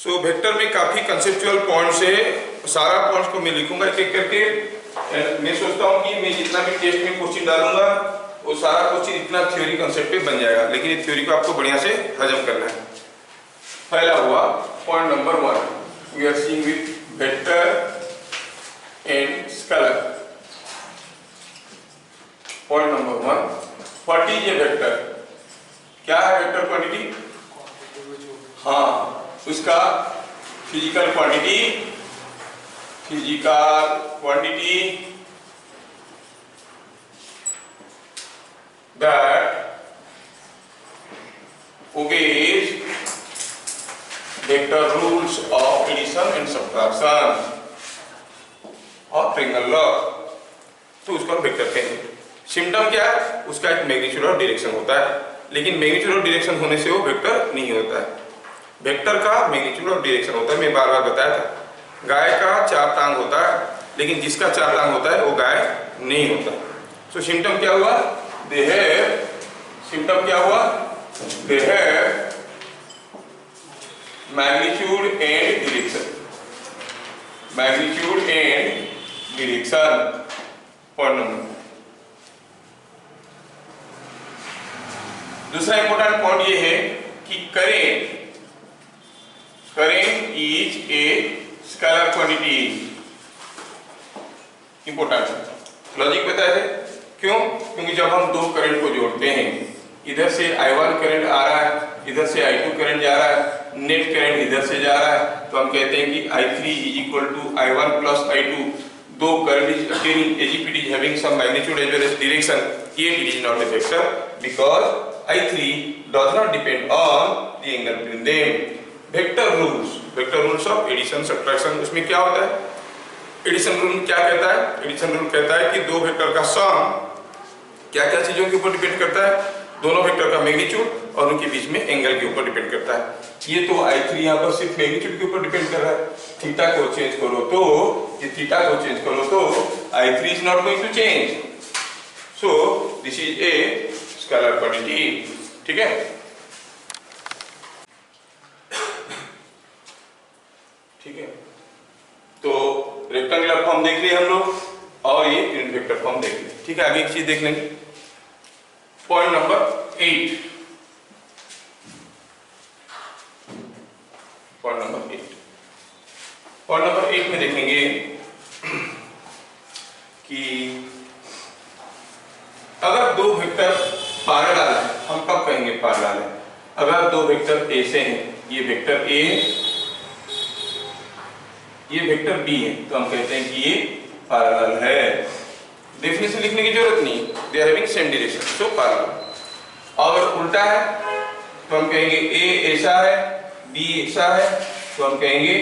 So vector में काफी conceptual points है, सारा पॉइंट्स को मैं लिखूंगा एक एक करके। मैं सोचता हूँ कि मैं जितना भी टेस्ट में क्वेश्चन डालूंगा वो सारा क्वेश्चन इतना थ्योरी कंसेप्ट पे बन जाएगा, लेकिन ये थ्योरी को आपको बढ़िया से हजम करना है। पहला हुआ point number 1, we are seeing with vector and scalar. Point number 1, what is a vector? क्या है वेक्टर क्वांटिटी? हाँ, उसका physical quantity that obeys vector rules of addition and subtraction और ट्रायंगल लॉ, तो उसको हम वेक्टर कहेंगे। सिम्टम क्या है? उसका एक मैग्नीट्यूड और डायरेक्शन होता है, लेकिन मैग्नीट्यूड और डायरेक्शन होने से वो वेक्टर नहीं होता है। वेक्टर का मैग्नीट्यूड और डायरेक्शन होता है, मैं बार बार बताया था। गाय का 4 टांग होता है, लेकिन जिसका 4 टांग होता है वो गाय नहीं होता। सो सिम्टम क्या हुआ? दे हैव, सिम्टम क्या हुआ? They have magnitude and direction, magnitude and direction. Point number दूसरा इंपॉर्टेंट पॉइंट ये है कि current is a scalar quantity. Important logic बताया थे, क्यों? क्योंकि जब हम दो करंट को जोड़ते हैं, इधर से I1 करंट आ रहा है, इधर से I2 करंट जा रहा है, नेट करंट इधर से जा रहा है, तो हम कहते हैं कि I3 is equal to I1 plus I2। दो current is attaining as if it is having some magnitude as well as direction, yet it is not a vector because I3 does not depend on the angle between them। Vector rules of addition subtraction, उसमें क्या होता है? Addition rule क्या कहता है? Addition rule कहता है कि दो वेक्टर का सम क्या क्या चीजों के ऊपर डिपेंड करता है? दोनों वेक्टर का मैग्नीट्यूड और उनके बीच में एंगल के ऊपर डिपेंड करता है। ये तो I3 यहाँ पर सिर्फ मैग्नीट्यूड के ऊपर डिपेंड कर रहा है। थीटा को चेंज करो तो I3 is not going to change, so this is a scalar quantity. ठीक है, ठीक है। तो रेक्टेंगुलर फॉर्म देख लिए हम लोग और ये यूनिट वेक्टर फॉर्म देख लिए। ठीक है, आगे एक चीज देख लेंगे। पॉइंट नंबर 8, पॉइंट नंबर 8 में देखेंगे कि अगर दो वेक्टर पैरेलल है, हम कब कहेंगे पैरेलल है? अगर दो वेक्टर ऐसे हैं, ये वेक्टर A, ये वेक्टर B है, तो हम कहते हैं कि ये पैरेलल है। डेफिनेशन लिखने की जरूरत नहीं, they are having same direction, so parallel. और उल्टा है तो हम कहेंगे A ऐसा है, B ऐसा है, तो हम कहेंगे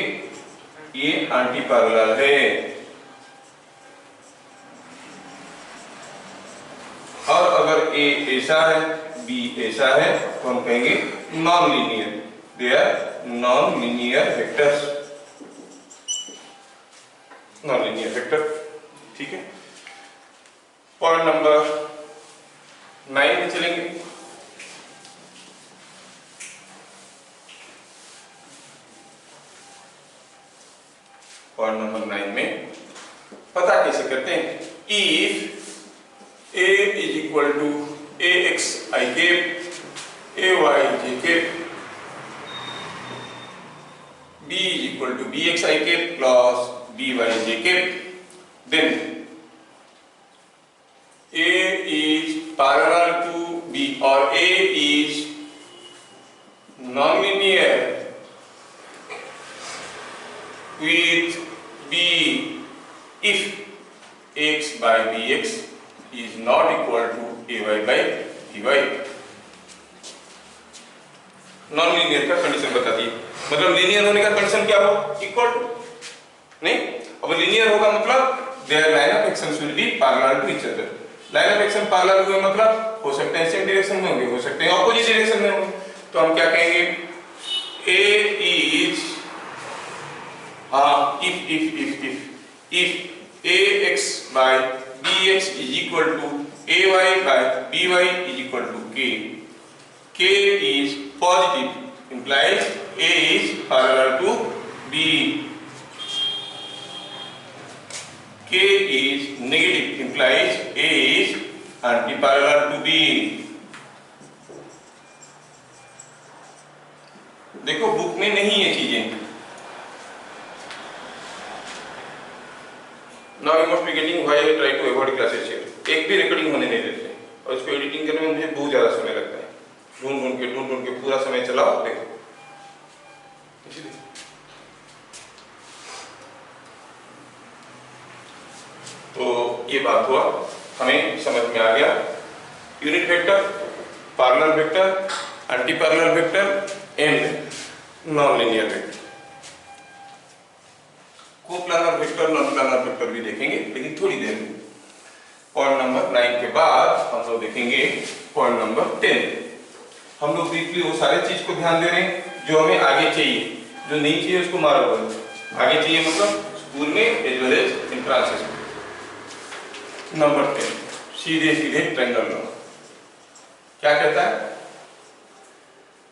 ये एंटी पैरेलल है। और अगर A ऐसा है, B ऐसा है, तो हम कहेंगे non linear, they are non linear vectors, non linear vector. ठीक है, पॉइंट नंबर 9 में चलेंगे। पॉइंट नंबर 9 में पता कैसे करते हैं? If A is equal to AX I cap, AY J cap, B is equal to BX I cap plus BY J cap, then A is parallel to B or A is non-linear with B if X by BX is not equal to AY by BY। Non linear का condition बता दी, मतलब linear होने का condition क्या हो? Equal to नहीं। अब linear होगा मतलब there line of actions will be parallel to each other. Line of action parallel हुए मतलब हो सकते हैं सेम डायरेक्शन में होंगे, हो सकते हैं ऑपोजिट डायरेक्शन में होंगे, तो हम क्या कहेंगे? A is if AX by BX is equal to AY by BY is equal to K, K is positive implies A is parallel to B. K is negative, implies A is anti-parallel to B. देखो book में नहीं है चीजें. Now you must be getting why I try to avoid classes here. एक भी recording होने नहीं देते और इसको एडिटिंग करने में मुझे बहुत ज्यादा समय लगता है. ढूंढ के पूरा समय चलाओ देखो. तो ये बात हुआ, हमें समझ में आ गया. Unit vector, parallel vector, anti parallel vector and non linear vector. Coplanar vector, non planner vector भी देखेंगे लेकिन थोड़ी देर में. पॉइंट नंबर 9 के बाद हम लोग देखेंगे पॉइंट नंबर 10. हम लोग ब्रीफली वो सारे चीज को ध्यान दे रहे हैं जो हमें आगे चाहिए. जो नहीं चाहिए उसको मारो. आगे चाहिए मतलब स्कूल में एज वेल एज एंट्रेंस में. नंबर 10 सीधे ट्रायंगल लॉ क्या कहता है?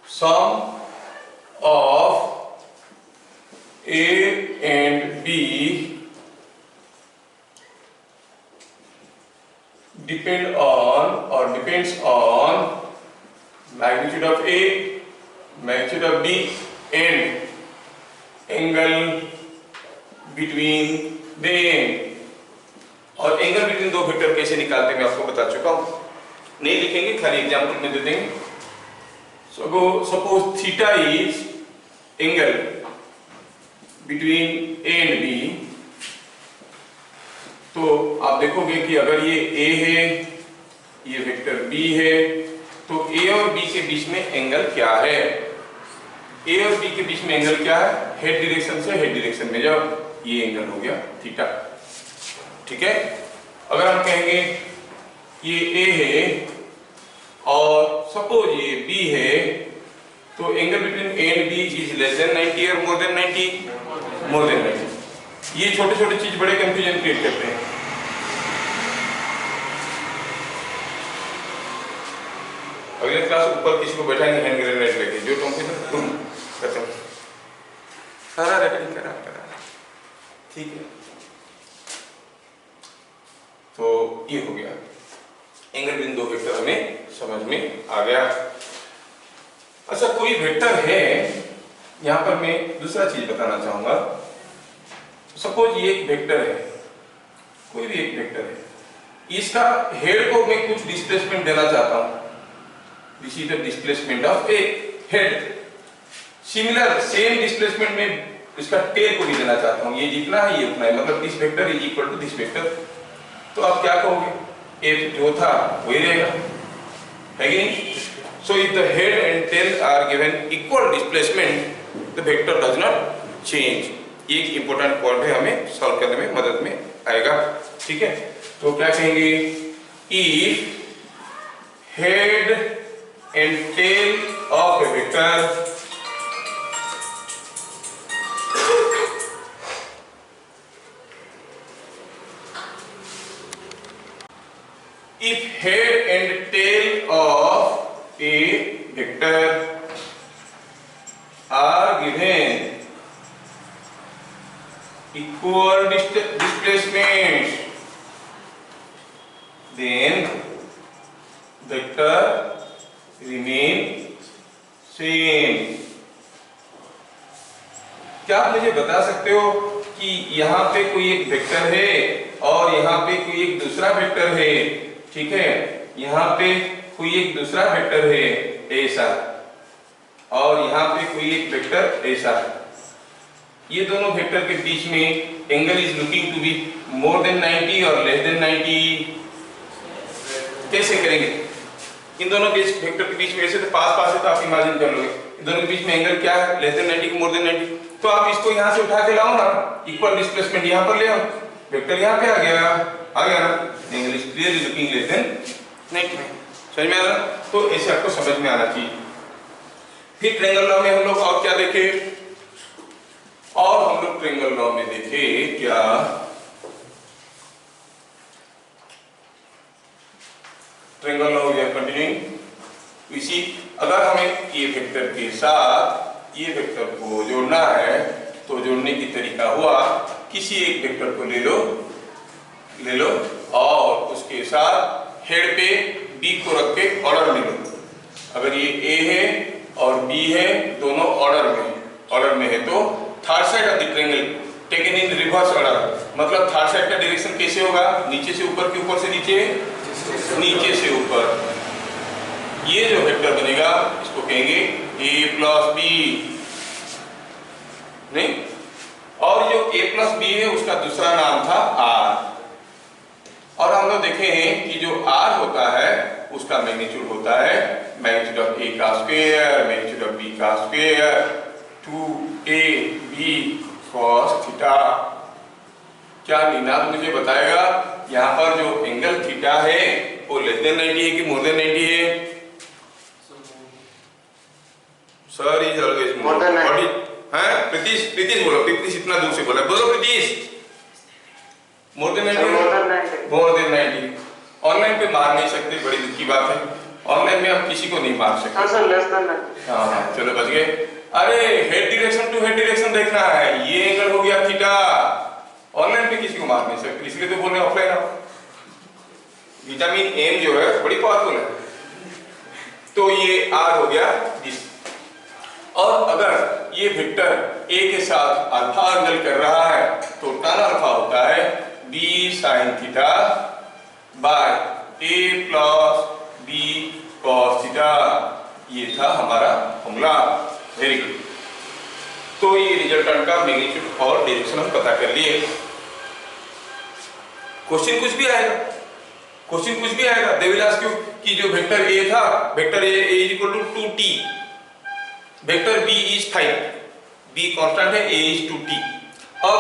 सम of A and B depends on magnitude of A, magnitude of B and angle between them. और एंगल बिटवीन दो वेक्टर कैसे निकालते हैं मैं आपको बता चुका हूं. नहीं लिखेंगे, खाली एग्जांपल में दे देंगे. Suppose theta is angle between A and B. तो आप देखोगे कि अगर ये A है, ये वेक्टर B है, तो A और B के बीच में एंगल क्या है? A और B के बीच में एंगल क्या है? हेड डायरेक्शन से हेड डायरेक्शन में जब ये एंगल हो गया थीटा. ठीक है. अगर हम कहेंगे ये A है और सपोज ये B है, तो angle between A and B is less than 90 और मोर देन 90. मोर देन 90. ये छोटे छोटे चीज बड़े कंफ्यूजन क्रिएट करते हैं. अगले क्लास ऊपर किसी को बैठाएंगे हैंड ग्रेनेड लेके जो तुम खत्म सारा रेकॉर्डिंग करा. ठीक है. तो ये हो गया एंगल बिटवीन दो वेक्टर हमें समझ में आ गया. अच्छा, कोई वेक्टर है, यहां पर मैं दूसरा चीज बताना चाहूंगा. सपोज ये एक वेक्टर है, कोई भी एक वेक्टर है, इसका हेड को मैं कुछ डिस्प्लेसमेंट देना चाहता हूं. This is the displacement of A head. Similar same displacement में इसका टेल को भी देना चाहता हूं. ये जितना है ये उतना है, मतलब this vector is equal to this vector. तो आप क्या कहोगे? ए जो था वही रहेगा, है कि नहीं? So if the head and tail are given equal displacement, the vector does not change. ये एक important point है, हमें solve करने में मदद में आएगा. ठीक है. तो क्या कहेंगे? If head and tail of a vector if head and tail of a vector are given equal displacement, then vector remain same. क्या आप मुझे बता सकते हो कि यहाँ पे कोई एक वेक्टर है और यहाँ पे कोई एक दूसरा वेक्टर है? ठीक है. यहाँ पे कोई एक दूसरा वेक्टर है ऐसा, और यहाँ पे कोई एक वेक्टर ऐसा. ये दोनों वेक्टर के बीच में angle is looking to be more than 90 और लेस देन 90. कैसे करेंगे? इन दोनों वेक्टर के बीच में ऐसे तो पास पास है, तो आप इमेजिन कर लोगे इन दोनों के बीच में एंगल क्या है? लेस देन 90 की मोर देन 90. तो आप इसको यहाँ से उठा के लाओ ना, इक्वल डिस्प्लेसमेंट यहाँ पर ले आओ, वेक्टर यहाँ पे आ गया ना. Angle is clearly looking less than 90. समझ में आ रहा? तो ऐसे आपको समझ में आना चाहिए. फिर ट्रायंगल लॉ में हम लोग और क्या देखे? और हम लोग ट्रायंगल लॉ में देखे क्या? Triangle law we are continuing. इसी अगर हमें ये वेक्टर के साथ ये वेक्टर को जोड़ना है तो जोड़ने की तरीका हुआ, किसी एक वेक्टर को ले लो और उसके साथ हेड पे बी को रख के ऑर्डर में लो। अगर ये ए है और बी है, दोनों ऑर्डर में है तो third side of the triangle taken in reverse order, मतलब थर्ड साइड का डायरेक्शन कैसे होगा, नीचे से ऊपर, के ऊपर से नीचे, नीचे से ऊपर। ये जो वेक्टर बनेगा इसको कहेंगे ए प्लस बी, नहीं, और जो ए प्लस बी है उसका दूसरा नाम था आर। और हम लोग देखे हैं कि जो आर होता है उसका मैग्नीट्यूड होता है मैग्नीट्यूड ऑफ ए का स्क्वायर मैग्नीट्यूड ऑफ बी का स्क्वायर 2ab cos थीटा। क्या निनाद मुझे बताएगा यहाँ पर जो एंगल थीटा है वो लेस देन 90 है कि मोर देन 90 है? Sir is always more than 90। हाँ प्रीतिश बोलो, प्रीतिश इतना दूर से बोला, बोलो प्रीतिश। मोर देन 90, मोर देन 90। ऑनलाइन पे मार नहीं सकते, बड़ी दुख की बात है, ऑनलाइन में हम किसी को नहीं मार सकते। हाँ सर, लेस देन 90। हाँ चलो बच गए। अरे head direction to head direction देखना है, ये एंगल हो गया थीटा, ऑनलाइन पे किसी को मार नहीं सकते, इसलिए तो बोल रहे ऑफलाइन आओ। विटामिन एम जो है बड़ी पावरफुल है। तो ये आर हो गया दिस। और अगर ये वेक्टर ए के साथ अल्फा एंगल कर रहा है तो tan अल्फा होता है b sin theta by a plus b cos theta. ये था हमारा फॉर्मूला। Very good. तो ये रिजल्टेंट का मैग्नीट्यूड और डायरेक्शन हम पता कर लिए। क्वेश्चन कुछ भी आएगा, दे विल आस्क यू कि जो वेक्टर ए था, vector A is equal to 2t, vector b is 5, b constant है, a इज 2t। अब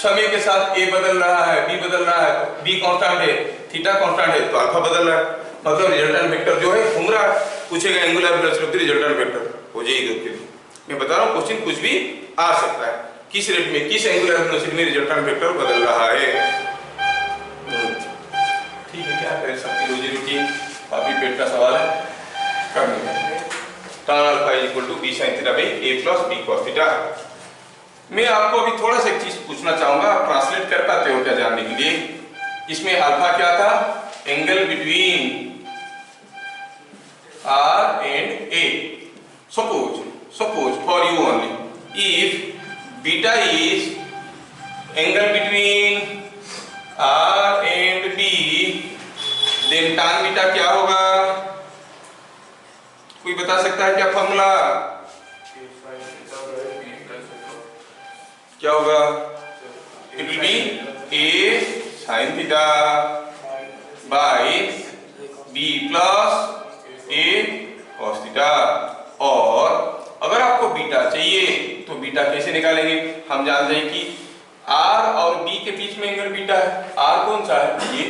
समय के साथ a बदल रहा है, b बदल रहा है, b कांस्टेंट है, थीटा कांस्टेंट है, तो अल्फा बदल रहा है, मतलब रिजल्टेंट वेक्टर जो है घूम रहा है। पूछेगा angular velocity of the resultant vector, हो जाएगी उसके लिए। मैं बता रहा हूं क्वेश्चन कुछ भी आ सकता है, किस रेट में, किस एंगुलर वेलोसिटी में रिजल्टेंट वेक्टर बदल रहा है। ठीक है, क्या करें, सबकी रोजी रोटी काफी पेट का सवाल है, कर लेंगे। tan alpha is equal to b sin theta by a plus b cos theta. मैं आपको अभी थोड़ा सा एक चीज पूछना चाहूंगा, आप ट्रांसलेट कर पाते हो क्या जानने के लिए। इसमें अल्फा क्या था, angle between r and a। suppose for you only, if beta is angle between r and b, then tan beta क्या होगा? कोई बता सकता है क्या फॉर्मूला क्या होगा? It will be a sin theta bye b plus a cos theta. और अगर आपको बीटा चाहिए तो बीटा कैसे निकालेंगे? हम जानते हैं कि r और b के बीच में एंगल बीटा है। r कौन सा है? ये।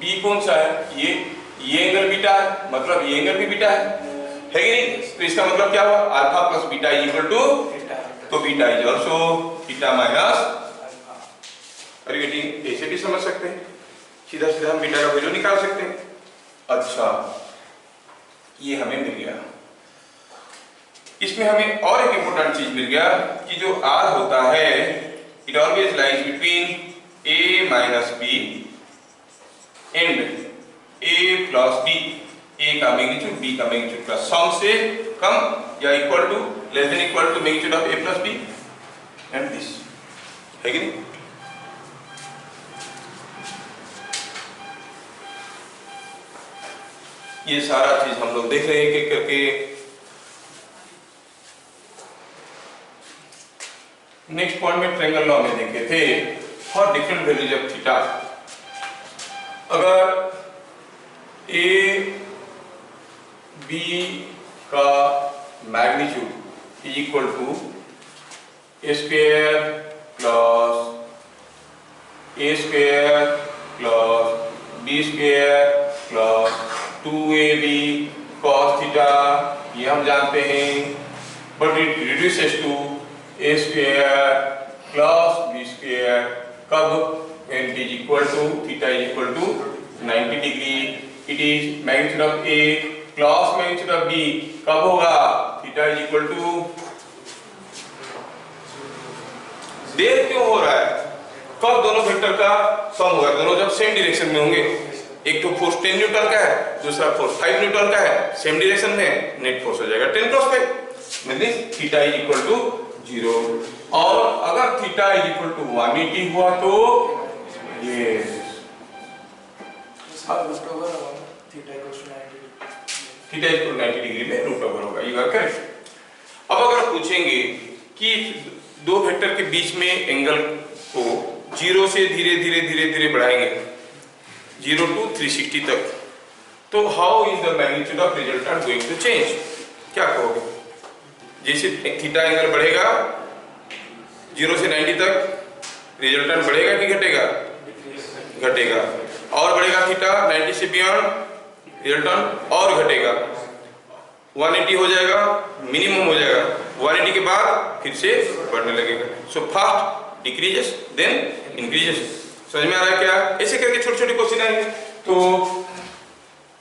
b कौन सा है? ये एंगल बीटा है, मतलब ये एंगल भी बीटा है कि नहीं? तो इसका मतलब क्या हुआ, alpha plus beta is equal to, तो beta is also theta minus alpha. अरे बेटी ऐसे भी समझ सकते हैं, सीधा सीधा हम बीटा का वैल्यू निकाल सकते हैं। अच्छा, ये हमें मिल गया। इसमें हमें और एक इंपॉर्टेंट चीज मिल गया कि जो r होता है it always lies between a minus B and a plus b। a का मैग्नीट्यूड b का मैग्नीट्यूड का सम से कम या equal to, less than equal to magnitude of a plus b and this, है कि नहीं? ये सारा चीज हम लोग देख रहे हैं कि करके। नेक्स्ट पॉइंट में ट्रायंगल लॉ में देखे थे for different values of theta. अगर a b का magnitude is equal to a square plus b square plus 2ab cos theta, ये हम जानते हैं, but it reduces to a square plus b square कब? when it is equal to theta is equal to 90 degree. it is magnitude of a plus magnitude of b कब होगा? theta is equal to देर क्यों हो रहा है? कब दोनों vector का सम होगा? दोनों जब सेम डायरेक्शन में होंगे। एक तो फोर्स 10 न्यूटन का है, दूसरा फोर्स 5 न्यूटन का है, सेम डायरेक्शन में, नेट फोर्स हो जाएगा 10 cross 5, means theta is equal to 0। और अगर थीटा इज इक्वल टू 180 हुआ तो ये थीटा इज इक्वल 90 डिग्री में रूट ओवर होगा। You are correct. अब अगर पूछेंगे कि दो वेक्टर के बीच में एंगल को 0 से धीरे धीरे धीरे धीरे बढ़ाएंगे 0 to 360 तक, तो how is the magnitude of resultant going to change? क्या कहोगे? जैसे थीटा एंगल बढ़ेगा 0 से 90 तक, रिजल्टेंट बढ़ेगा कि घटेगा? घटेगा। और बढ़ेगा थीटा 90 से बियॉन्ड, रिजल्टेंट और घटेगा, 180 हो जाएगा, मिनिमम हो जाएगा, 180 के बाद फिर से बढ़ने लगेगा। So first decreases then increases. समझ में आ रहा है क्या? ऐसे करके छोटे छोटे क्वेश्चन आएंगे। तो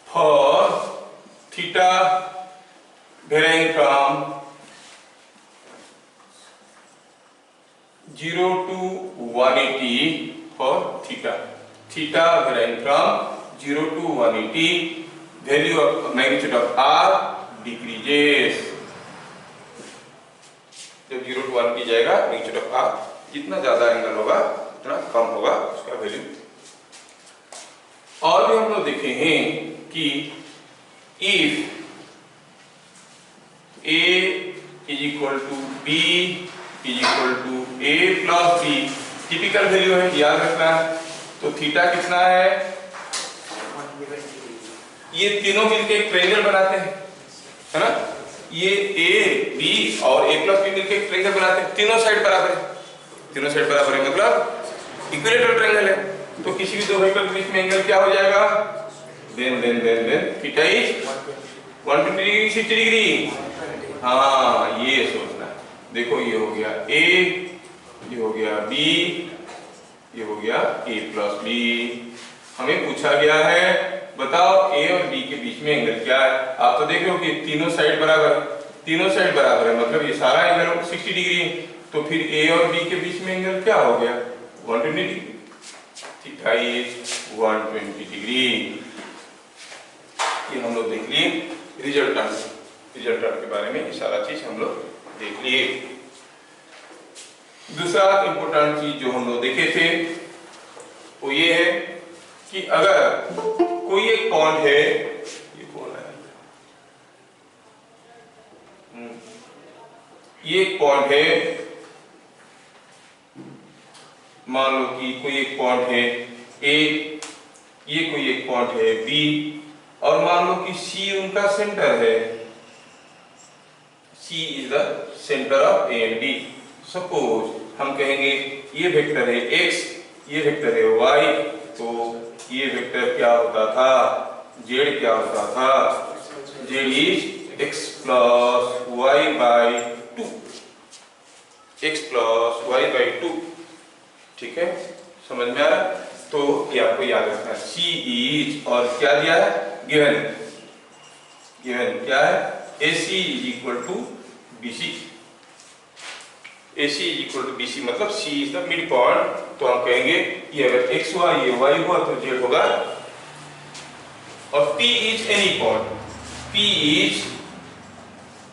for theta varying from 0 to 180 for theta varying from 0 to 180, value of magnitude of r decreases। जब 0 to 180 जाएगा magnitude of r, जितना ज्यादा एंगल होगा उतना कम होगा उसका वैल्यू। और भी हम लोग देखे हैं कि if a is equal to b is equal to a plus b, typical value है, याद रखना है। तो थीटा कितना है? ये तीनों मिलके एक ट्रायंगल बनाते हैं, है ना? ये a b और a प्लस b मिलके एक ट्रायंगल बनाते हैं। तीनों साइड बराबर है, तीनों साइड बराबर है मतलब इक्विलेटरल ट्रायंगल है। तो किसी भी दो वेक्टर के बीच में एंगल क्या हो जाएगा? Then theta is 120 degree 60 degree. हाँ, ये सोचना। देखो ये हो गया a, ये हो गया b, ये हो गया a प्लस b। हमें पूछा गया है बताओ a और b के बीच में एंगल क्या है? आप तो देख रहे हो कि तीनों साइड बराबर, तीनों साइड बराबर है मतलब ये सारा एंगल 60 डिग्री। तो फिर a और b के बीच में एंगल क्या हो गया? 120 डिग्री। Theta is 120 degree. ये हम लोग देख लिए रिजल्टेंट के बारे में, ये सारा चीज हम लोग देख लिए। दूसरा इंपॉर्टेंट चीज जो हम लोग देखे थे वो ये है कि अगर कोई एक पॉइंट है, ये कौन है? ये एक पॉइंट है, मान लो कि कोई एक पॉइंट है A, ये कोई एक पॉइंट है B, और मान लो कि C उनका सेंटर है। C is the centre of A and B। Suppose हम कहेंगे ये वेक्टर है x, ये वेक्टर है y, तो ये वेक्टर क्या होता था? z क्या होता था? z is x plus y by 2, x plus y by 2। ठीक है, समझ में आ रहा? तो ये आपको याद रखना है। C इज, और क्या दिया है? गिवन क्या है? AC is equal to BC। AC is equal to BC मतलब C is the mid point. तो हम कहेंगे ये अगर x हुआ, ये y हुआ तो z होगा। और P is any point, P is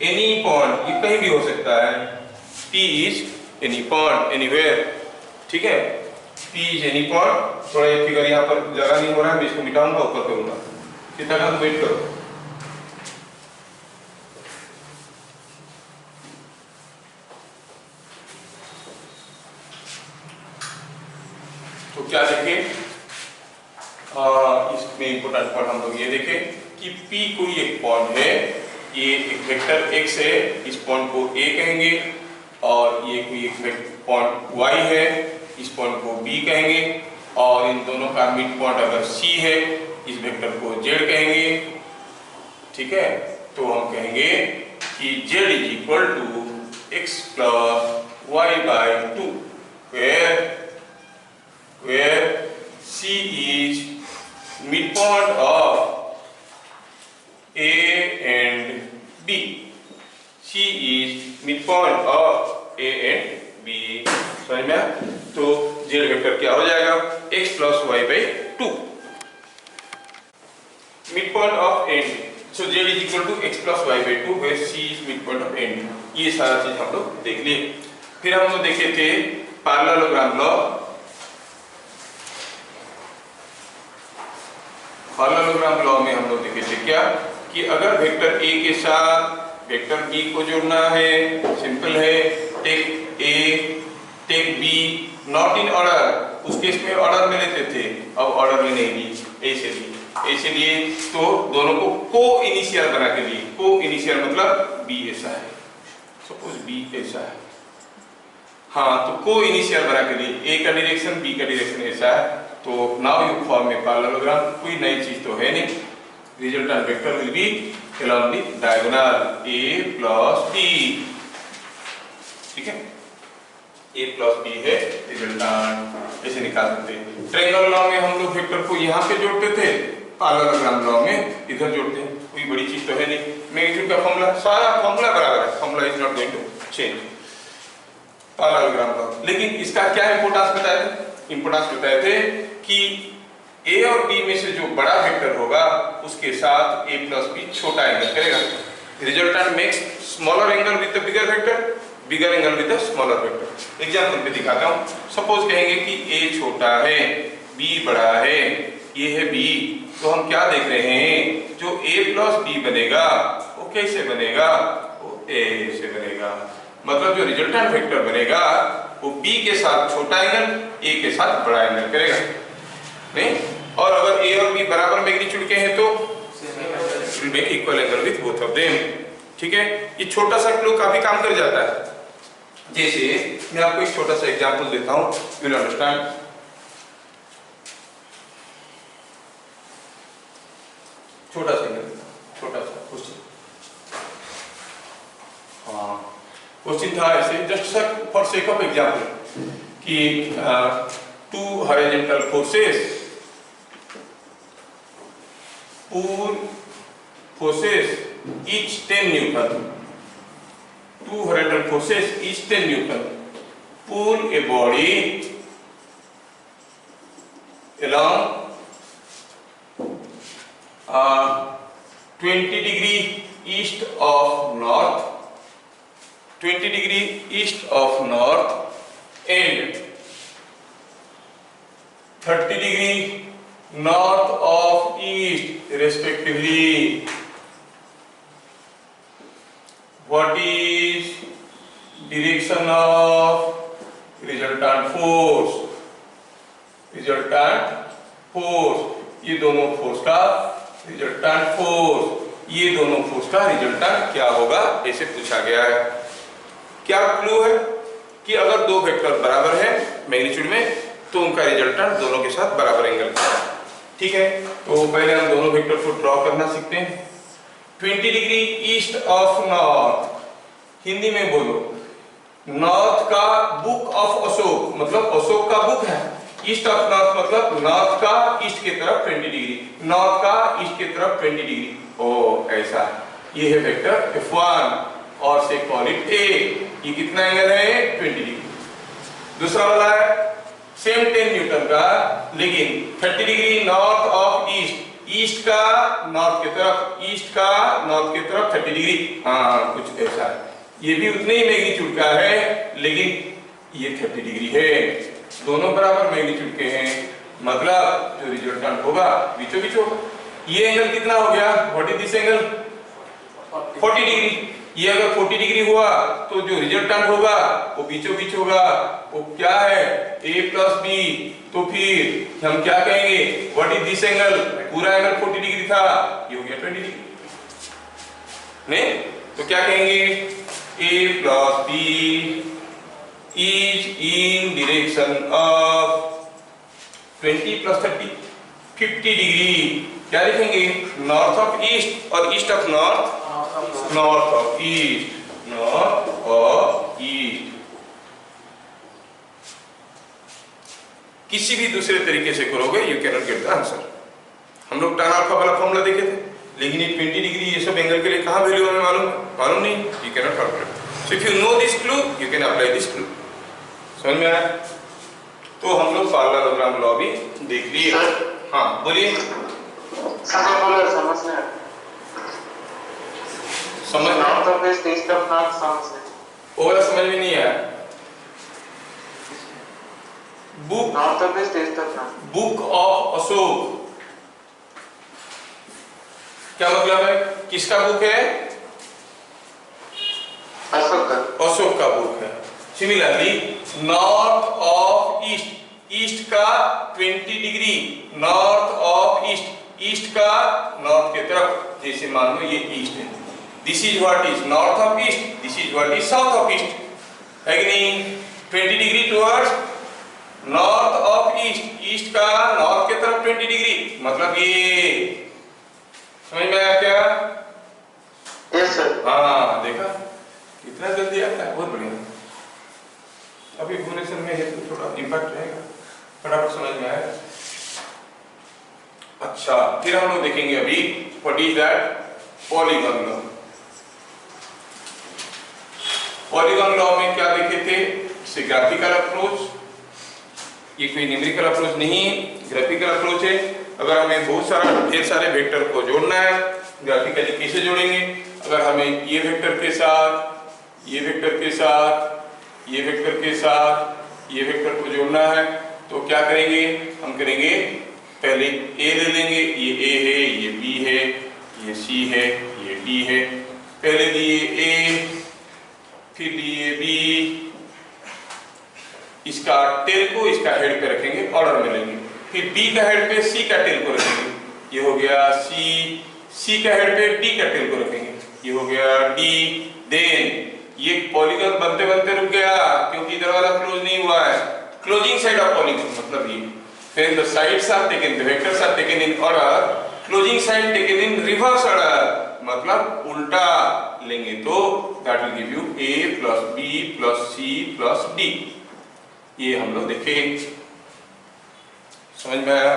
any point, ये कहीं भी हो सकता है। P is any point, anywhere. ठीक है, P इज एनी पॉइंट। थोड़ा ये फिगर यहाँ पर जगह नहीं हो रहा है, मैं इसको मिटाऊंगा, ऊपर करूंगा। कितना टाइम वेट करो। तो क्या देखें इसमें इंपोर्टेंट पॉइंट हम लोग ये देखें कि P कोई एक पॉइंट है, ये एक वेक्टर x है, इस पॉइंट को A कहेंगे, और ये कोई एक पॉइंट y है, इस पॉइंट को B कहेंगे, और इन दोनों का मिड पॉइंट अगर C है, इस वेक्टर को Z कहेंगे। ठीक है, तो हम कहेंगे कि Z is equal to x plus y by 2, where C is midpoint of A and B। C is midpoint of A and B। समझ में आया? तो z वेक्टर क्या हो जाएगा, x plus y by 2, mid point of end. So z is equal to x plus y by 2 where c is mid point of end. ये सारा चीज हम लोग देख लिए। फिर हम लोग देखे थे पैरेललोग्राम लॉ। पैरेललोग्राम लॉ में हम लोग देखे थे क्या कि अगर वेक्टर a के साथ वेक्टर b को जोड़ना है, सिंपल है, take a take b not in order, उस केस में ऑर्डर में लेते थे, अब ऑर्डर में नहीं ली, ऐसे लिए तो दोनों को को इनिशियल बना के लिए। को इनिशियल मतलब b ऐसा है, सपोज b ऐसा है, हाँ, तो को इनिशियल बना के लिए a का डायरेक्शन b का डायरेक्शन ऐसा है, तो now you form a parallelogram. कोई नई चीज तो है नहीं, resultant vector will be along the diagonal a plus b, ठीक है, a plus b है रिजल्टेंट, ऐसे निकाल सकते हैं। ट्रायंगल लॉ में हम लोग वेक्टर को यहाँ पे जोड़ते थे, पैरेललोग्राम लॉ में इधर जोड़ते हैं, कोई बड़ी चीज तो है नहीं। मैग्नीट्यूड का फॉर्मूला, सारा फॉर्मूला बराबर है, formula is not going to change parallelogram law. लेकिन इसका क्या इंपोर्टेंस बताए थे? इंपोर्टेंस बताए थे कि a और b में से जो बड़ा वेक्टर होगा उसके साथ a प्लस b छोटा एंगल करेगा। Resultant makes smaller angle with the bigger vector, bigger angle with the smaller vector. Example पे दिखाता हूँ। सपोज कहेंगे कि a छोटा है, b बड़ा है, ये है b, तो हम क्या देख रहे हैं, जो a प्लस b बनेगा वो कैसे बनेगा, वो a से बनेगा। मतलब जो रिजल्टेंट वेक्टर बनेगा वो b के साथ छोटा एंगल, a के साथ बड़ा एंगल करेगा, नहीं? और अगर a और b बराबर मैग्नीट्यूड के हैं तो will make equal angle with both of them, ठीक है। ये छोटा सा क्लू काफी काम कर जाता है। जैसे मैं आपको एक छोटा सा एग्जांपल देता हूं, यू विल अंडरस्टैंड। छोटा सा एंगल, छोटा सा क्वेश्चन, हाँ, क्वेश्चन था ऐसे, just for sake of example कि two horizontal forces pull forces each 10 Newton. Two horizontal forces each 10 Newton pull a body along 20 degree east of north, 20 degree east of north and 30 degree north of east respectively. What is direction of resultant force? Resultant force, ये दोनों force का resultant force, ये दोनों force का resultant क्या होगा, ऐसे पूछा गया है। क्या क्लू है कि अगर दो वेक्टर बराबर है मैग्नीट्यूड में तो उनका रिजल्टेंट दोनों के साथ बराबर एंगल का, ठीक है। तो पहले हम दोनों वेक्टर को ड्रॉ करना सीखते हैं। 20 degree east of north, Hindi में बोलो, नॉर्थ का बुक ऑफ अशोक, मतलब अशोक का बुक है। ईस्ट ऑफ नॉर्थ मतलब नॉर्थ का ईस्ट की तरफ 20 डिग्री, नॉर्थ का ईस्ट की तरफ 20 डिग्री। ओ ऐसा है, ये है वेक्टर F1 और से कॉल इट A। ये कितना एंगल है, 20 डिग्री। दूसरा वाला है सेम 10 न्यूटन का, लेकिन 30 degree north of east, east का नॉर्थ की तरफ, ईस्ट का नॉर्थ की तरफ 30 डिग्री, हाँ कुछ ऐसा है। ये भी उतने ही मैग्नीट्यूड का है, लेकिन ये 30 डिग्री है, दोनों बराबर मैग्नीट्यूड के हैं, मतलब जो रिजल्टेंट होगा बीचों बीच होगा। ये एंगल कितना हो गया, what is this angle, 40 degree. ये अगर 40 डिग्री हुआ तो जो रिजल्टेंट होगा वो बीचों बीच होगा, वो क्या है, a प्लस b, तो फिर हम क्या कहेंगे, व्हाट इज दिस एंगल, पूरा एंगल 40 डिग्री था, ये हो गया 20 डिग्री, नहीं? तो क्या कहेंगे, a plus b is in direction of 20 plus 30 50 degree. क्या लिखेंगे, नॉर्थ ऑफ ईस्ट और east of north, north of east, north of east. किसी भी दूसरे तरीके से करोगे you can not get the answer. हम लोग tan अल्फा वाला फॉर्मूला देखे थे, लेकिन ये 20 डिग्री ये सब एंगल के लिए कहां वैल्यू हमें मालूम नहीं, you can not calculate. So if you know this clue you can apply this clue. समझ में आया? तो हम लोग पैरेललोग्राम लॉ भी देख लिए। हाँ बोलिए। समझ ओवरऑल समझ में नहीं आया। बुक ऑफ अशोक क्या मतलब है? किसका बुक है? अशोक का बुक है। Similarly north of east, east का 20 degree, north of east, east का नॉर्थ की तरफ, जैसे मान लो ये ईस्ट है, this is what is north of east, this is what is south of east, है कि नहीं? 20 degree towards north of east, east का नॉर्थ की तरफ 20 डिग्री, मतलब ये समझ में आया क्या? Yes sir. हाँ देखा कितना जल्दी आता है, बहुत बढ़िया। अभी भुवनेश्वर में है तो थोड़ा इम्पैक्ट रहेगा, फटाफट समझ में आएगा। अच्छा फिर हम लोग देखेंगे अभी what is that polygon law. Polygon law में क्या देखे थे? से ग्राफिकल अप्रोच, ये कोई न्यूमेरिकल अप्रोच नहीं है, ग्राफिकल अप्रोच है। अगर हमें बहुत सारा ढेर सारे वेक्टर को जोड़ना है, ग्राफिकली कैसे जोड़ेंगे? अगर हमें ये वेक्टर के साथ, ये वेक्टर के साथ, ये वेक्टर के साथ, ये वेक्टर को जोड़ना है तो क्या करेंगे? हम करेंगे पहले ए ले लेंगे, ये ए है, ये बी है, ये सी है, ये डी है। पहले लिए ए, फिर लिए बी, इसका टेल को इसका हेड पे रखेंगे, ऑर्डर में लेंगे। फिर बी का हेड पे सी का टेल को रखेंगे, ये हो गया सी, सी का हेड पे डी का टेल को रखेंगे, ये हो गया डी। देन ये पॉलीगॉन बनते बनते रुक गया क्योंकि इधर वाला क्लोज नहीं हुआ है, क्लोजिंग साइड ऑफ पॉलीगॉन मतलब ये। फिर the sides are taken, the vectors are taken in order, closing side taken in reverse order, मतलब उल्टा लेंगे तो that will give you A plus B plus C plus D. ये हम लोग देखेंगे, समझ में आया?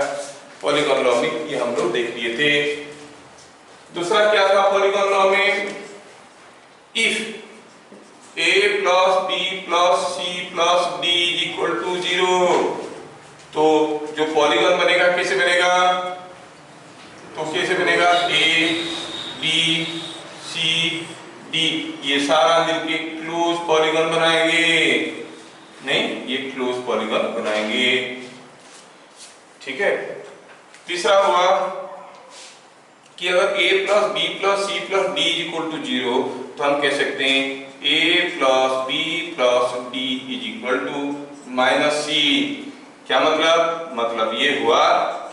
पॉलीगॉन लॉ में ये हम लोग देख लिए थे। दूसरा क्या था पॉलीगॉन लॉ में? If a plus b plus c plus d is equal to 0, तो जो पॉलीगॉन बनेगा कैसे बनेगा? तो कैसे बनेगा? a b c d ये सारा मिलके क्लोज पॉलीगॉन बनाएंगे, नहीं ये क्लोज पॉलीगॉन बनाएंगे, ठीक है। तीसरा हुआ कि अगर a plus b plus c plus d is equal to 0 तो हम कह सकते हैं a plus b plus d is equal to minus c। क्या मतलब? मतलब ये हुआ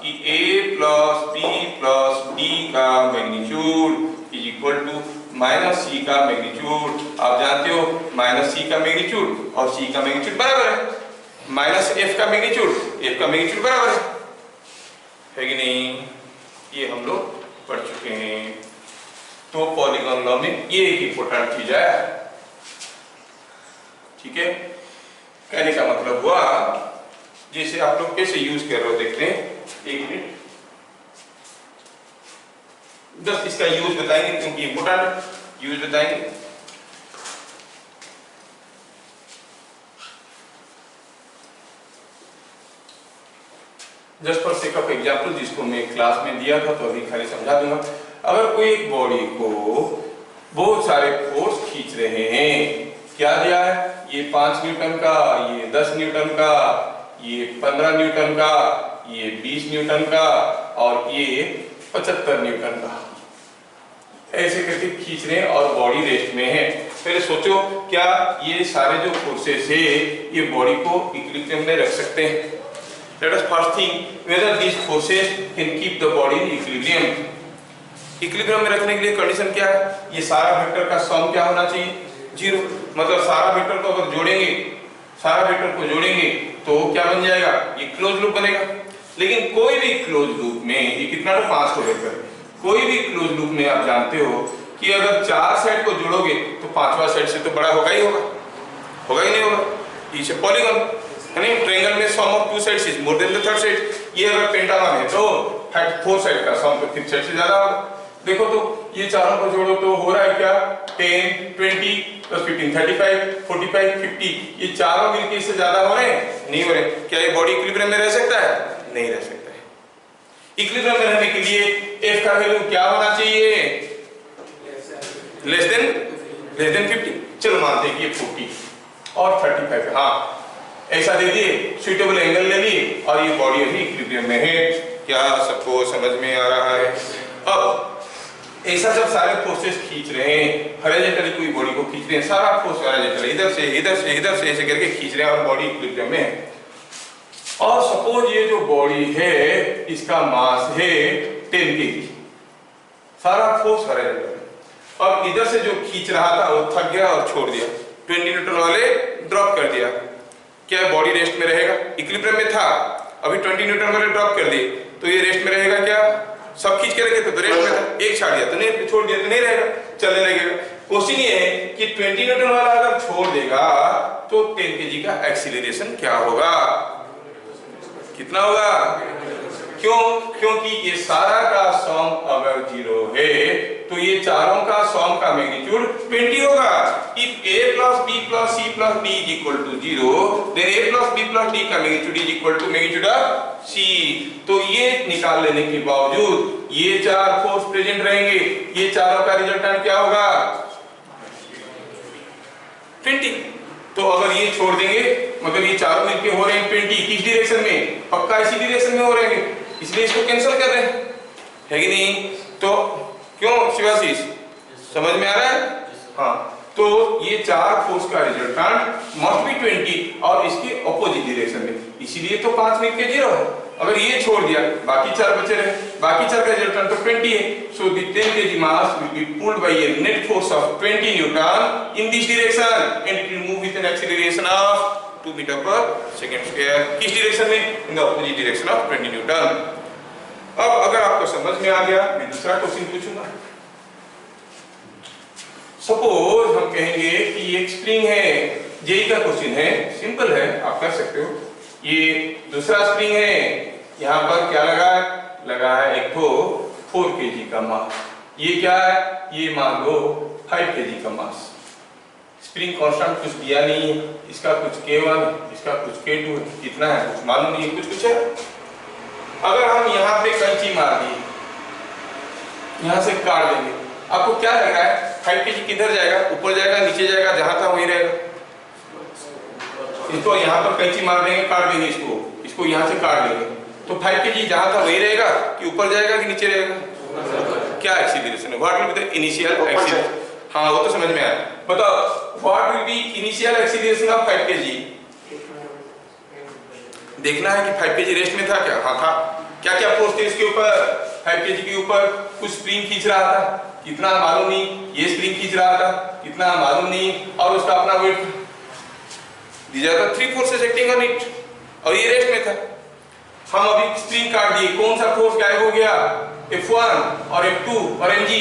कि a plus b plus d का magnitude is equal to minus c का मैग्नीट्यूड। आप जानते हो माइनस c का मैग्नीट्यूड और c का मैग्नीट्यूड बराबर है, माइनस f का मैग्नीट्यूड, f का मैग्नीट्यूड बराबर है कि नहीं? ये हम लोग पढ़ चुके हैं। तो पॉलीगॉन लॉ में ये एक इंपॉर्टेंट चीज है, ठीक है। कहने का मतलब हुआ जैसे आप लोग कैसे यूज कर रहे हो देखते हैं, एक मिनट बस इसका यूज बताएंगे क्योंकि इंपॉर्टेंट यूज बताएंगे। Just for sake of example जिसको मैं क्लास में दिया था तो अभी खाली समझा दूंगा। अगर कोई एक बॉडी को बहुत सारे फोर्स खींच रहे हैं, क्या दिया है? ये 5 न्यूटन का, ये 10 न्यूटन का, ये 15 न्यूटन का, ये 20 न्यूटन का और ये 75 न्यूटन का, ऐसे करके खींच रहे हैं और बॉडी रेस्ट में है। पहले सोचो क्या ये सारे जो फोर्सेस है ये बॉडी को इक्विलिब्रियम में रख सकते हैं? Let us first think whether these forces can keep the body in equilibrium. Equilibrium में रखने के लिए कंडीशन क्या है? ये सारा वेक्टर का सम क्या होना चाहिए? 0। मतलब सारा वेक्टर को अगर जोड़ेंगे, सारा वेक्टर को जोड़ेंगे तो क्या बन जाएगा? ये क्लोज लूप बनेगा। लेकिन कोई भी क्लोज लूप में ये कितना तो 5 को वेक्टर, कोई भी क्लोज लूप में आप जानते हो कि अगर 4 साइड को जोड़ोगे तो 5वां साइड से तो बड़ा होगा ही होगा, होगा ही नहीं होगा? इसे पॉलीगॉन यानी ट्रायंगल में sum of 2 sides is more than the third side. ये अगर पेंटागन है तो 4 साइड का सम तो 5 साइड से ज्यादा होगा। देखो तो ये चारों को जोड़ो तो हो रहा है क्या 10 20 प्लस 15 35 45 50। ये चारों मिलके इससे ज्यादा हो रहे हैं, नहीं हो रहे। क्या ये बॉडी इक्विलिब्रियम में रह सकता है? नहीं रह सकता है। इक्विलिब्रियम में रहने के लिए F का वैल्यू क्या होना चाहिए? Less than 50। चलो मानते हैं कि ये 40 और 35 है। हाँ ऐसा दे दिए, सुइटेबल एंगल ले लिए और ये बॉडी अभी इक्विलिब्रियम में है। क्या सबको समझ में आ रहा है? अब ऐसा जब सारे फोर्सेस खींच रहे हैं, हॉरिजॉन्टली कोई बॉडी को खींच रहे हैं, सारा फोर्स हॉरिजॉन्टल इधर से इधर से इधर से ऐसे करके खींच रहे हैं और बॉडी इक्विलिब्रियम में है। और सपोज ये जो बॉडी है इसका मास है 10 kg, सारा फोर्स हॉरिजॉन्टल है। अब इधर से जो खींच रहा था वो थक गया और छोड़ दिया, 20 न्यूटन वाले ड्रॉप कर दिया। क्या बॉडी रेस्ट में रहेगा? इक्विलिब्रियम में था, अभी 20 न्यूटन वाले ड्रॉप कर दिए तो ये रेस्ट में रहेगा क्या? सब खींच के रखे तो रेस्ट में था, एक छाड़ दिया तो नहीं, छोड़ दिया तो नहीं रहेगा, चलने लगेगा। क्वेश्चन ये है कि 20 न्यूटन वाला अगर छोड़ देगा तो 10 kg का एक्सीलरेशन क्या होगा? कितना होगा? क्यों? क्योंकि ये सारा का सम अगर 0 है तो ये चारों का सम का मैग्नीट्यूड 20 होगा। If a plus b plus c plus d is equal to 0, then a plus b plus d का magnitude is equal to magnitude of c। तो ये निकाल लेने के बावजूद ये चार फोर्स प्रेजेंट रहेंगे, ये चारों का रिजल्टेंट क्या होगा? 20। तो अगर ये छोड़ देंगे मतलब ये चारों मिलके हो रहे हैं 20, किस डायरेक्शन में? पक्का इसी डायरेक्शन में हो रहे हैं, इसलिए इसको कैंसिल कर रहे हैं, है कि नहीं? तो क्यों शिवाशीष, समझ में आ रहा है? हाँ, तो ये चार फोर्स का रिजल्टेंट मस्ट बी 20 और इसके ऑपोजिट डायरेक्शन में, इसीलिए तो 5 मिलके 0 है। अगर ये छोड़ दिया बाकी चार बचे रहे, बाकी चार का रिजल्टेंट तो 20 है। So the 10 kg mass will be pulled by a net force of 20 Newton in this direction and it will move with an acceleration of 2 meter per second square। किस डायरेक्शन में? In the opposite direction of 20 Newton. अब अगर आपको समझ में आ गया मैं दूसरा क्वेश्चन पूछूंगा। सपोज हम कहेंगे कि ये एक स्प्रिंग है, जेई का क्वेश्चन है, सिंपल है, आप कर सकते हो। ये दूसरा स्प्रिंग है, यहाँ पर क्या लगा है एक तो 4 kg का मास। ये क्या है? ये मान लो 5 kg का मास। स्प्रिंग कांस्टेंट कुछ दिया नहीं है, इसका कुछ K1 इसका कुछ K2 है, कितना है कुछ मालूम नहीं है, कुछ है। अगर हम यहाँ पे कैंची मार दी, यहाँ से काट देंगे, आपको क्या लग रहा है 5 kg किधर जाएगा? ऊपर जाएगा, नीचे जाएगा, जहां था वहीं रहेगा? इसको यहाँ पर कैंची मार देंगे, काट देंगे, इसको यहाँ से काट देंगे तो 5 kg जहां था वहीं रहेगा कि ऊपर जाएगा कि नीचे रहेगा? क्या एक्सीलरेशन है? What will be the initial acceleration? हाँ वो तो समझ में आया, बताओ what will B initial acceleration of 5 kg? देखना है कि 5 kg रेस्ट में था क्या? हाँ था। क्या क्या फोर्स थे इसके ऊपर? 5 kg के ऊपर कुछ स्प्रिंग खींच रहा था, कितना मालूम नहीं, ये स्प्रिंग खींच रहा था, कितना मालूम नहीं, और उसका अपना वेट दिया था, 3 फोर्सेस एक्टिंग ऑन इट, और ये रेस्ट में था। हम अभी स्प्रिंग काट दिए, कौन सा फोर्स गायब हो गया? F1 और F2 और mg,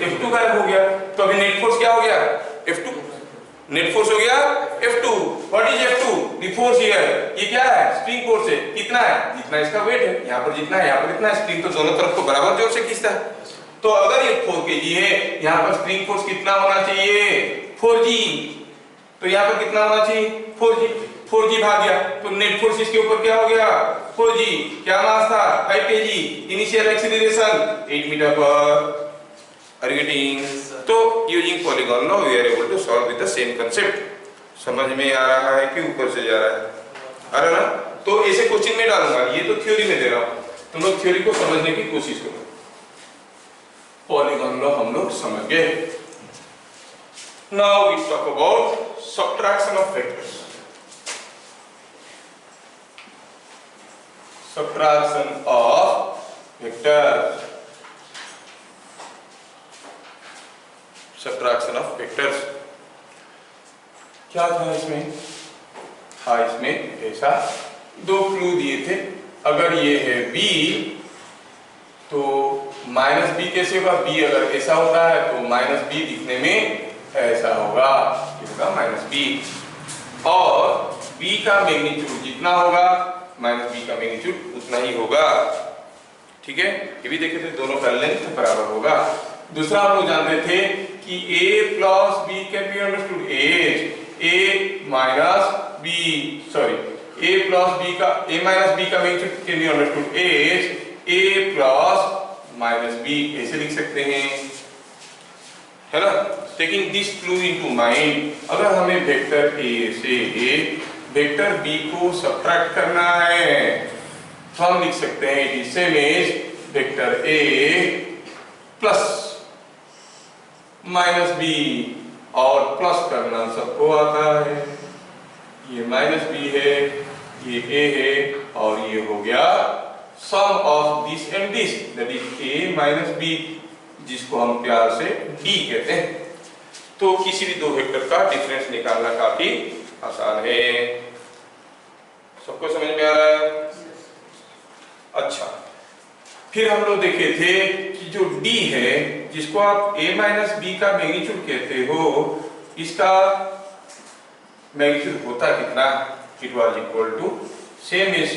F2 गायब हो गया, तो अभी नेट फोर्स क्या हो गया? F2। नेट फोर्स हो गया F2। What is F2? The force here, ये क्या है? स्प्रिंग फोर्स है, कितना है? जितना इसका वेट है, यहाँ पर जितना है, यहाँ पर इतना है। स्प्रिंग तो दोनों तरफ को बराबर जोर से खींचता है, तो अगर ये 4 kg है, यहाँ पर स्प्रिंग फोर्स कितना होना चाहिए? 4g। तो यहाँ पर कितना होना चाहिए? 4g। 4g भाग गया तो नेट फोर्स इसके ऊपर क्या हो गया? 4g। क्या मास था? 5 kg। इनिशियल एक्सीलरेशन 8 मीटर पर। Are you getting? तो using polygon law we are able to solve with the same concept. समझ में आ रहा है कि ऊपर से जा रहा है? आ रहा ना? तो ऐसे क्वेश्चन में डालूंगा, ये तो थ्योरी में दे रहा हूं, तुम लोग थ्योरी को समझने की कोशिश करो। पॉलीगॉन लॉ हम लोग समझ गए। Now we talk about subtraction of vectors. Subtraction of vectors, subtraction of vectors क्या था इसमें? हाँ इसमें ऐसा 2 क्लू दिए थे, अगर ये है b तो -b कैसे होगा? b अगर ऐसा होता है तो -b दिखने में ऐसा होगा, -b, और b का मैग्नीट्यूड जितना होगा -b का मैग्नीट्यूड उतना ही होगा। ठीक है, ये भी देखे थे, दोनों का लेंथ बराबर होगा। दूसरा हम लोग जानते थे कि a plus b can be understood as a minus b, sorry a plus b का a माइनस b का magnitude can be understood as a plus minus b, ऐसे लिख सकते हैं, है ना। Taking this clue into mind, अगर हमें वेक्टर a से वेक्टर b को सब्ट्रैक्ट करना है तो हम लिख सकते हैं it is same as vector a plus minus b, और प्लस करना सबको आता है, ये माइनस b है, ये a है, और ये हो गया sum of this and this, that is a minus b, जिसको हम प्यार से d कहते हैं। तो किसी भी दो वेक्टर का डिफरेंस निकालना काफी आसान है। सबको समझ में आ रहा है? अच्छा, फिर हम लोग देखे थे कि जो d है, जिसको आप a माइनस b का मैग्नीट्यूड कहते हो, इसका मैग्नीट्यूड होता कितना? It was equal to same is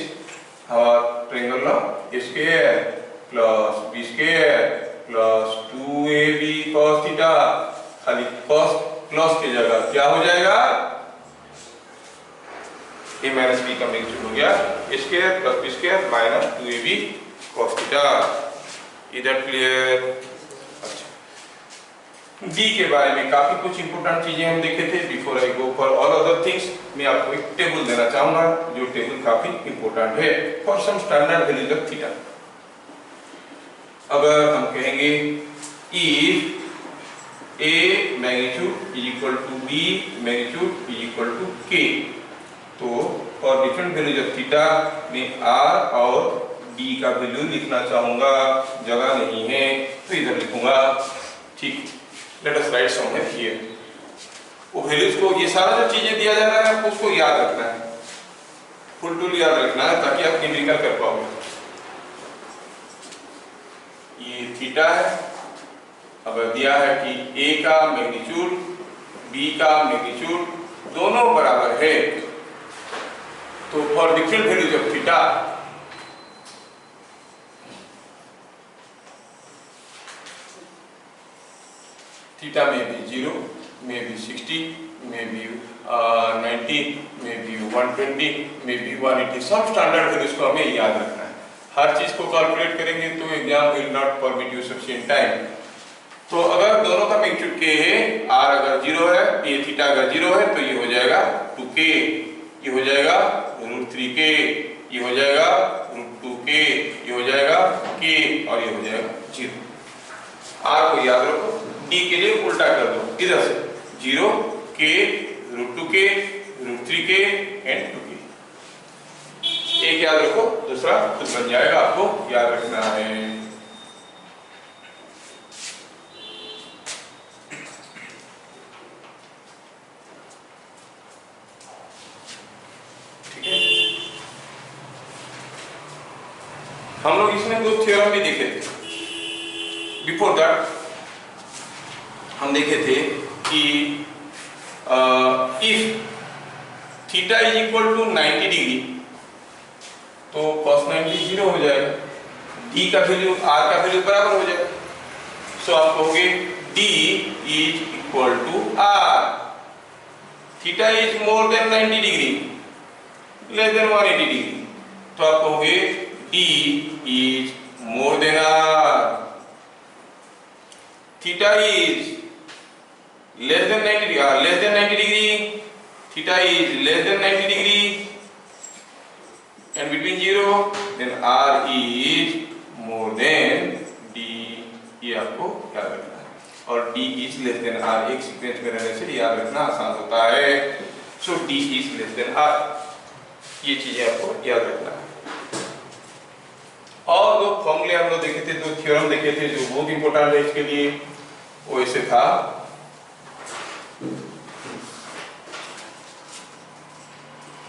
triangle of a square plus b square plus 2ab cos theta, खाली cos प्लस की जगह क्या हो जाएगा? a माइनस b का मैग्नीट्यूड हो गया a square plus b square minus 2ab cos theta. इधर क्लियर? अच्छा, d के बारे में काफी कुछ इंपॉर्टेंट चीजें हम देखे थे। Before I go for all other things, मैं आपको एक टेबल देना चाहूंगा, जो टेबल काफी इंपॉर्टेंट है for some standard values of theta. अगर हम कहेंगे if a magnitude is equal to b magnitude is equal to k, तो for different values of theta में r और d का वैल्यू लिखना चाहूंगा, जगह नहीं है तो इधर लिखूंगा। ठीक, let us write somewhere here. वो वैल्यूज को, ये सारा जो चीजें दिया जा रहा है आपको उसको याद रखना है, फुल टूल याद रखना है, ताकि आप न्यूमेरिकल कर पाओगे। ये थीटा है, अगर दिया है कि a का मैग्नीट्यूड b का मैग्नीट्यूड दोनों बराबर है, तो for different values of theta theta में भी 0, में भी 60, में भी 90, में भी 120, में भी 180, सब स्टैंडर्ड वैल्यूज को हमें याद रखना है। हर चीज को कैलकुलेट करेंगे तो exam will not permit you sufficient time. तो अगर दोनों का मैग्नीट्यूड k है, r अगर 0 है, a थीटा अगर 0 है, तो ये हो जाएगा 2k, ये हो जाएगा √3k, ये हो जाएगा √2k, ये हो जाएगा k, और ये हो जाएगा 0। r को याद रखो, d के लिए उल्टा कर दो, इधर से 0 k √2k √3k and 2k। एक याद रखो, दूसरा खुद बन जाएगा, आपको याद रखना है। ठीक है, हम लोग इसमें दो थ्योरम भी देखे थे। बिफोर दैट हम देखे थे कि if theta is equal to 90 degree तो cos 90 0 हो जाएगा, d का वैल्यू r का वैल्यू बराबर हो जाएगा। सो आप कहोगे d is equal to r, theta is more than 90 degree less than 180 degree, तो आप कहोगे d is more than r, theta is less than 90 degree, less than 90 degree, theta is less than 90 degree and between 0 then r is more than d, ये आपको याद रखना है। और d is less than r एक sequence में रहने से याद रखना आसान होता है। so d is less than r, ये चीजें आपको याद रखना है। और दो फॉर्मूले हम लोग देखे थे, दो थ्योरम देखे थे जो बहुत इंपॉर्टेंट है इसके लिए। वो ऐसे था,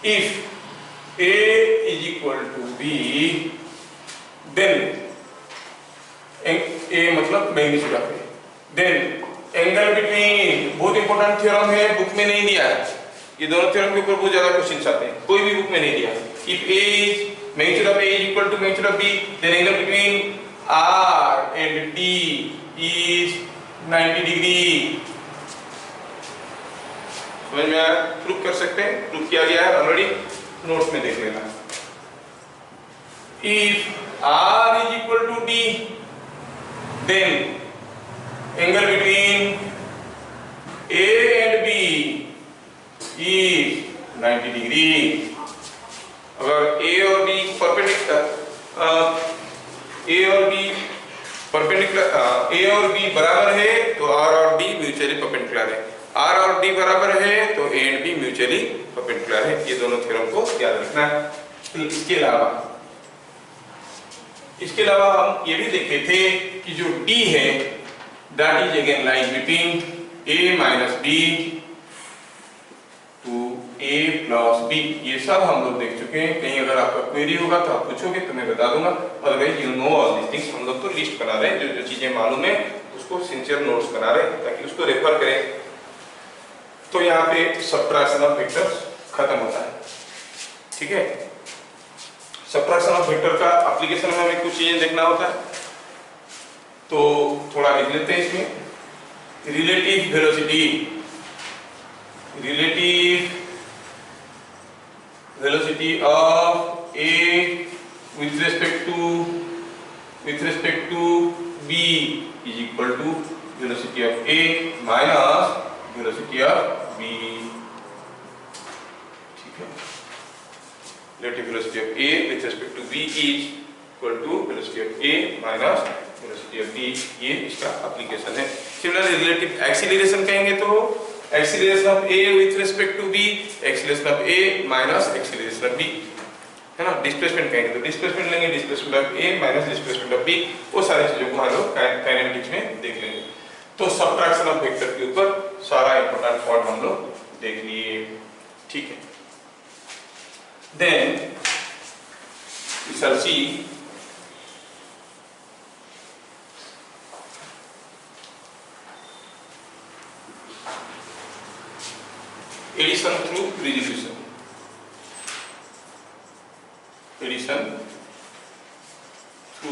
if a is equal to b then a मतलब magnitude of a, then angle between, बहुत इंपॉर्टेंट थ्योरम है, बुक में नहीं दिया है। ये दोनों थ्योरम के ऊपर बहुत ज्यादा क्वेश्चंस आते हैं, कोई भी बुक में नहीं दिया। if a is magnitude of a is equal to magnitude of b then angle between r and d is 90 degree. समझ में आया? प्रूफ कर सकते हैं, प्रूफ किया गया है ऑलरेडी, नोट्स में देख लेना। If R is equal to D then angle between A and B is 90 degree. अगर ए और बी ए और बी बराबर है तो आर और डी म्यूचुअली परपेंडिकुलर है, आर और डी बराबर है तो ए एंड बी म्यूचुअली परपेंडिकुलर है। ये दोनों थ्योरम को याद रखना है। इसके अलावा हम ये भी देखे थे कि जो डी है that is again lies between A minus B to A plus B. ये सब हम लोग देख चुके हैं। कहीं अगर आपका क्वेरी होगा तो आप पूछोगे तो मैं बता दूंगा। Otherwise you know all this things. हम लोग तो लिस्ट बना रहे हैं, जो जो चीजें मालूम है उसको सिंसियर नोट्स बना रहे हैं ताकि उसको रेफर करें। तो यहाँ पे सबट्रैक्शन ऑफ वेक्टर्स खत्म होता है। ठीक है, सबट्रैक्शन ऑफ वेक्टर का एप्लीकेशन में हमें कुछ चीजें देखना होता है, तो थोड़ा लिख लेते हैं इसमें। Relative velocity of A with respect to b is equal to velocity of a minus velocity of b। ठीक है, relative velocity of a with respect to b is equal to velocity of a minus velocity of b। ये इसका application है। Similarly relative acceleration कहेंगे तो acceleration of a with respect to b, acceleration of a minus acceleration of b, है ना। Displacement कहेंगे तो displacement लेंगे, displacement of a minus displacement of b। वो सारी चीजों को हम लोग काइनेमेटिक्स में देख लेंगे। तो सबट्रैक्शन ऑफ वेक्टर के ऊपर सारा इंपॉर्टेंट पॉइंट हम लोग देख लिए। ठीक है, then we shall see addition through resolution। Addition through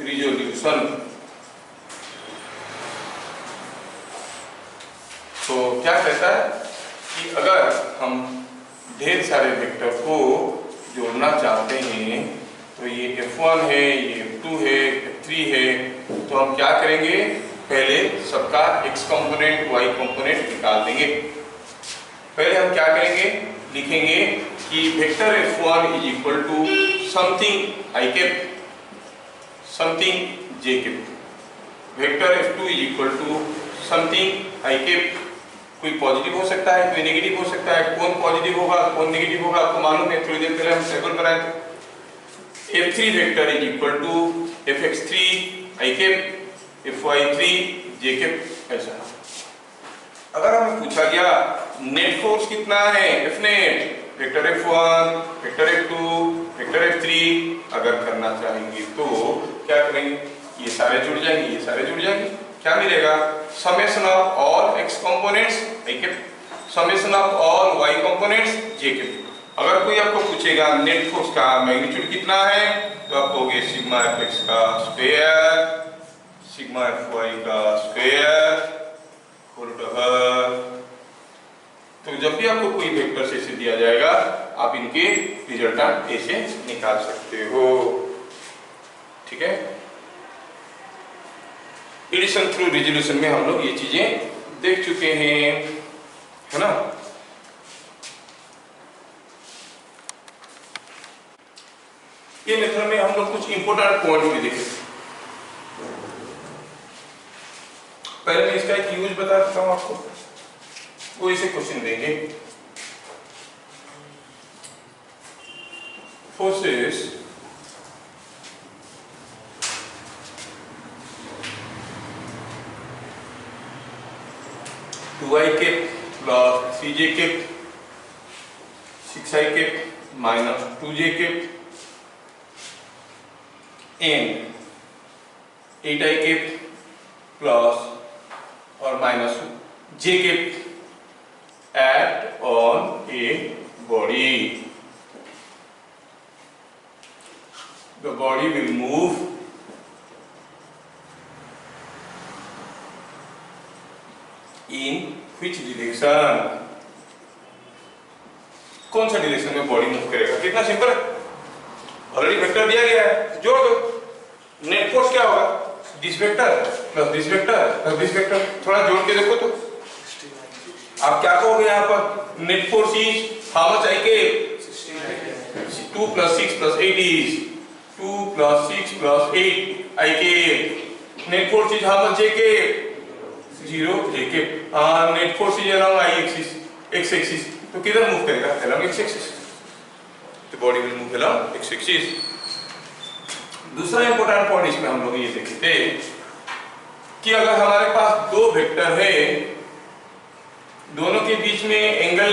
resolution. तो क्या कहता है कि अगर हम ढेर सारे वेक्टर को जोड़ना चाहते हैं तो ये F1 है, ये F2 है, F3 है, तो हम क्या करेंगे, पहले सबका x कंपोनेंट y कंपोनेंट निकाल देंगे। पहले हम क्या करेंगे, लिखेंगे कि vector F1 is equal to something i cap something j cap, vector F2 is equal to something i cap. कोई पॉजिटिव हो सकता है, कोई नेगेटिव हो सकता है। कौन पॉजिटिव होगा कौन नेगेटिव होगा आपको मालूम है, थोड़ी देर पहले हम टेबल बनाए थे। F3 vector is equal to Fx3 i cap Fy3 j cap. ऐसा अगर हमें पूछा गया नेट फोर्स कितना है, F net, vector F1, vector F2, vector F3 अगर करना चाहेंगे तो क्या करेंगे, ये सारे जुड़ जाएंगे, ये सारे जुड़ जाएंगे। क्या मिलेगा, summation of all x components i cap, summation of all y components j cap. अगर कोई आपको पूछेगा नेट फोर्स का मैग्नीट्यूड कितना है तो आप कहोगे सिग्मा fx का स्क्वायर सिग्मा fy का स्क्वायर होल ओवर। तो जब भी आपको कोई वेक्टर से दिया जाएगा आप इनके रिजल्टेंट ऐसे निकाल सकते हो। ठीक है, एडिशन थ्रू रिजोल्यूशन में हम लोग ये चीजें देख चुके हैं, है ना। ये मेथड में हम लोग कुछ इंपोर्टेंट पॉइंट भी देखे। पहले मैं इसका एक यूज बता देता हूं आपको, वो इसे क्वेश्चन देंगे। Forces two i cap plus 3j cap 6i cap minus 2j cap and 8i cap plus और minus j cap act on a body. The body will move which direction, कौन सा डिरेक्शन में body move करेगा। कितना simple है, already vector दिया गया है, जोड़ दो। नेट फोर्स क्या होगा, this vector plus this vector plus this vector. थोड़ा जोड़ के देखो तो आप क्या कहोगे यहाँ पर, net force is how much I के, 2 + 6 + 8 is 2 + 6 + 8 i k. Net force is how much j k, 0 j k. Net force is around i axis, x axis, तो किधर मूव करेगा, अराउंड एक्स एक्सिस, तो body will move around x axis. दूसरा important point इसमें हम लोग ये देखे थे कि अगर हमारे पास दो वेक्टर है, दोनों के बीच में एंगल,